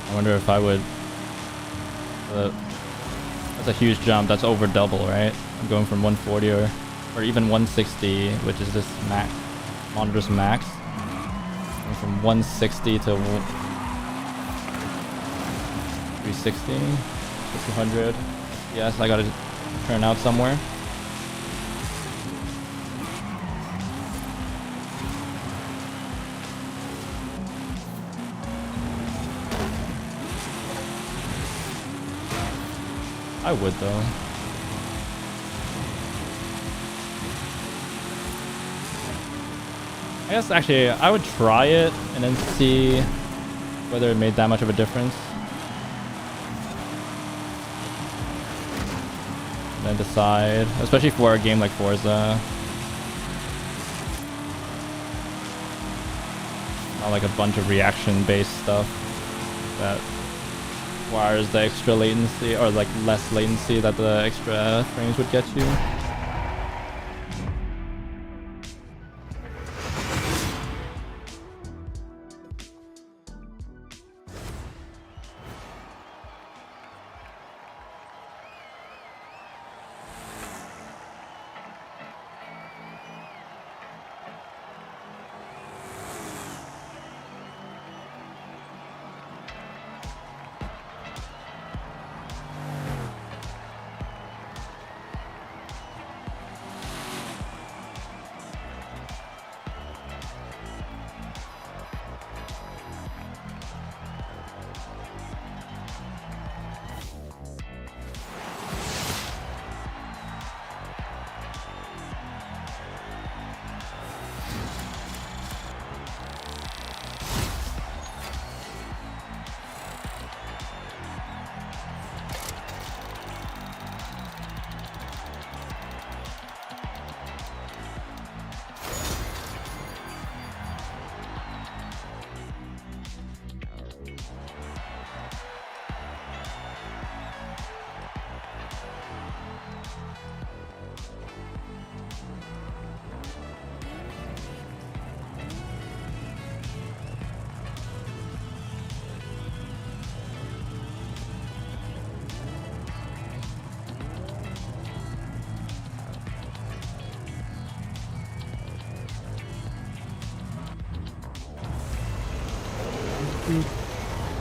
S1: I wonder if I would... that's a huge jump. That's over double, right? I'm going from 140 or even 160, which is this monitor's max. Going from 160 to 360, 200. Yes, I gotta Turn out somewhere. I would though. I guess actually I would try it and then see whether it made that much of a difference. And then decide, especially for a game like Forza. Not like a bunch of reaction-based stuff that requires the extra latency or like less latency that the extra frames would get you.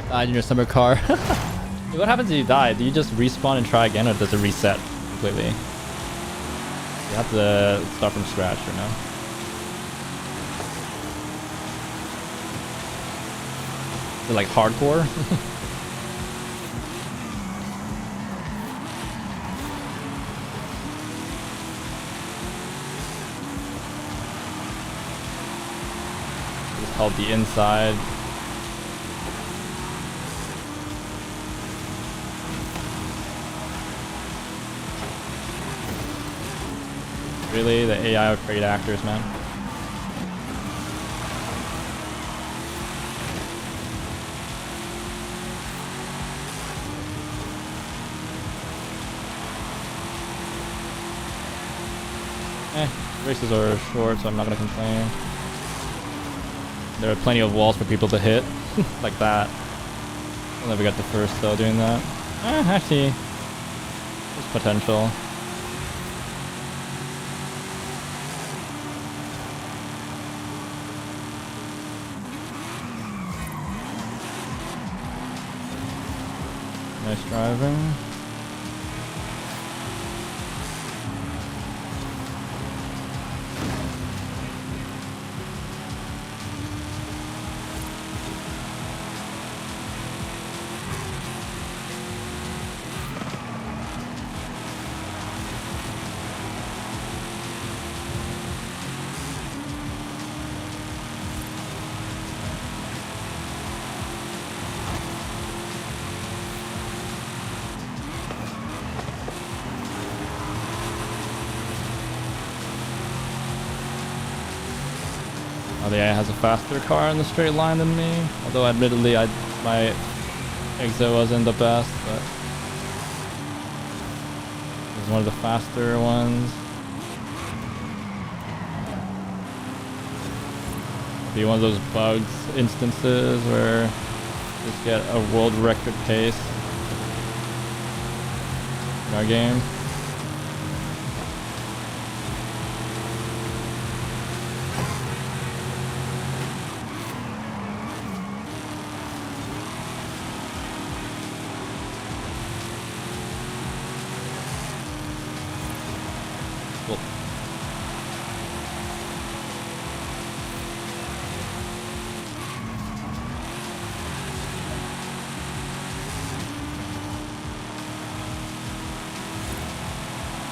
S1: Died in your summer car. What happens if you die? Do you just respawn and try again, or does it reset completely? You have to start from scratch right now. Is it like hardcore? It's called the inside. Really? The AI are great actors, man. Races are short, so I'm not gonna complain. There are plenty of walls for people to hit, like that. I'll never get the first though doing that. Actually, there's potential. Nice driving. Oh, the AI has a faster car in the straight line than me. Although, admittedly, my exit wasn't the best, but it was one of the faster ones. Be one of those bugs instances where you just get a world record pace in our game.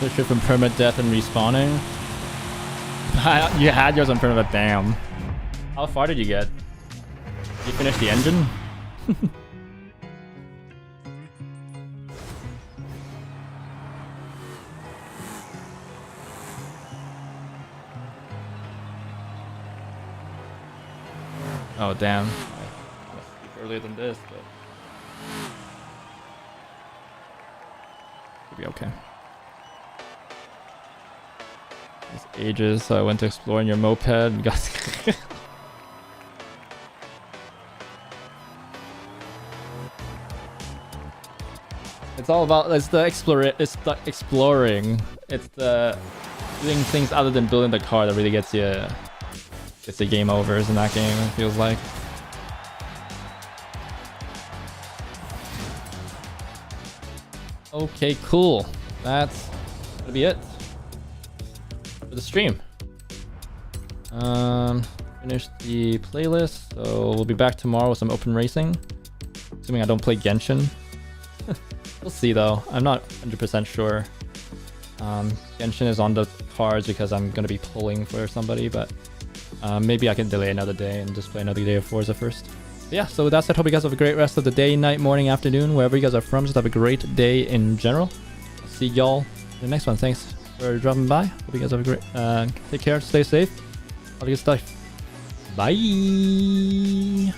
S1: Switch it from permadeath and respawning. You had yours on permadeath, damn. How far did you get? Did you finish the engine? Oh damn. Earlier than this, but it'll be okay. It's ages, so I went to explore in your moped and got It's all about it's the exploring. It's the doing things other than building the car that really gets the game overs in that game, it feels like. Okay, cool. That's gonna be it for the stream. Finish the playlist, so we'll be back tomorrow with some open racing. Assuming I don't play Genshin. We'll see though. I'm not 100% sure. Genshin is on the cards because I'm gonna be pulling for somebody, but maybe I can delay another day and just play another day of Forza first. But yeah, so with that said, hope you guys have a great rest of the day, night, morning, afternoon, wherever you guys are from. Just have a great day in general. I'll see y'all in the next one. Thanks for dropping by. Hope you guys have a great take care, stay safe, all the good stuff. Bye.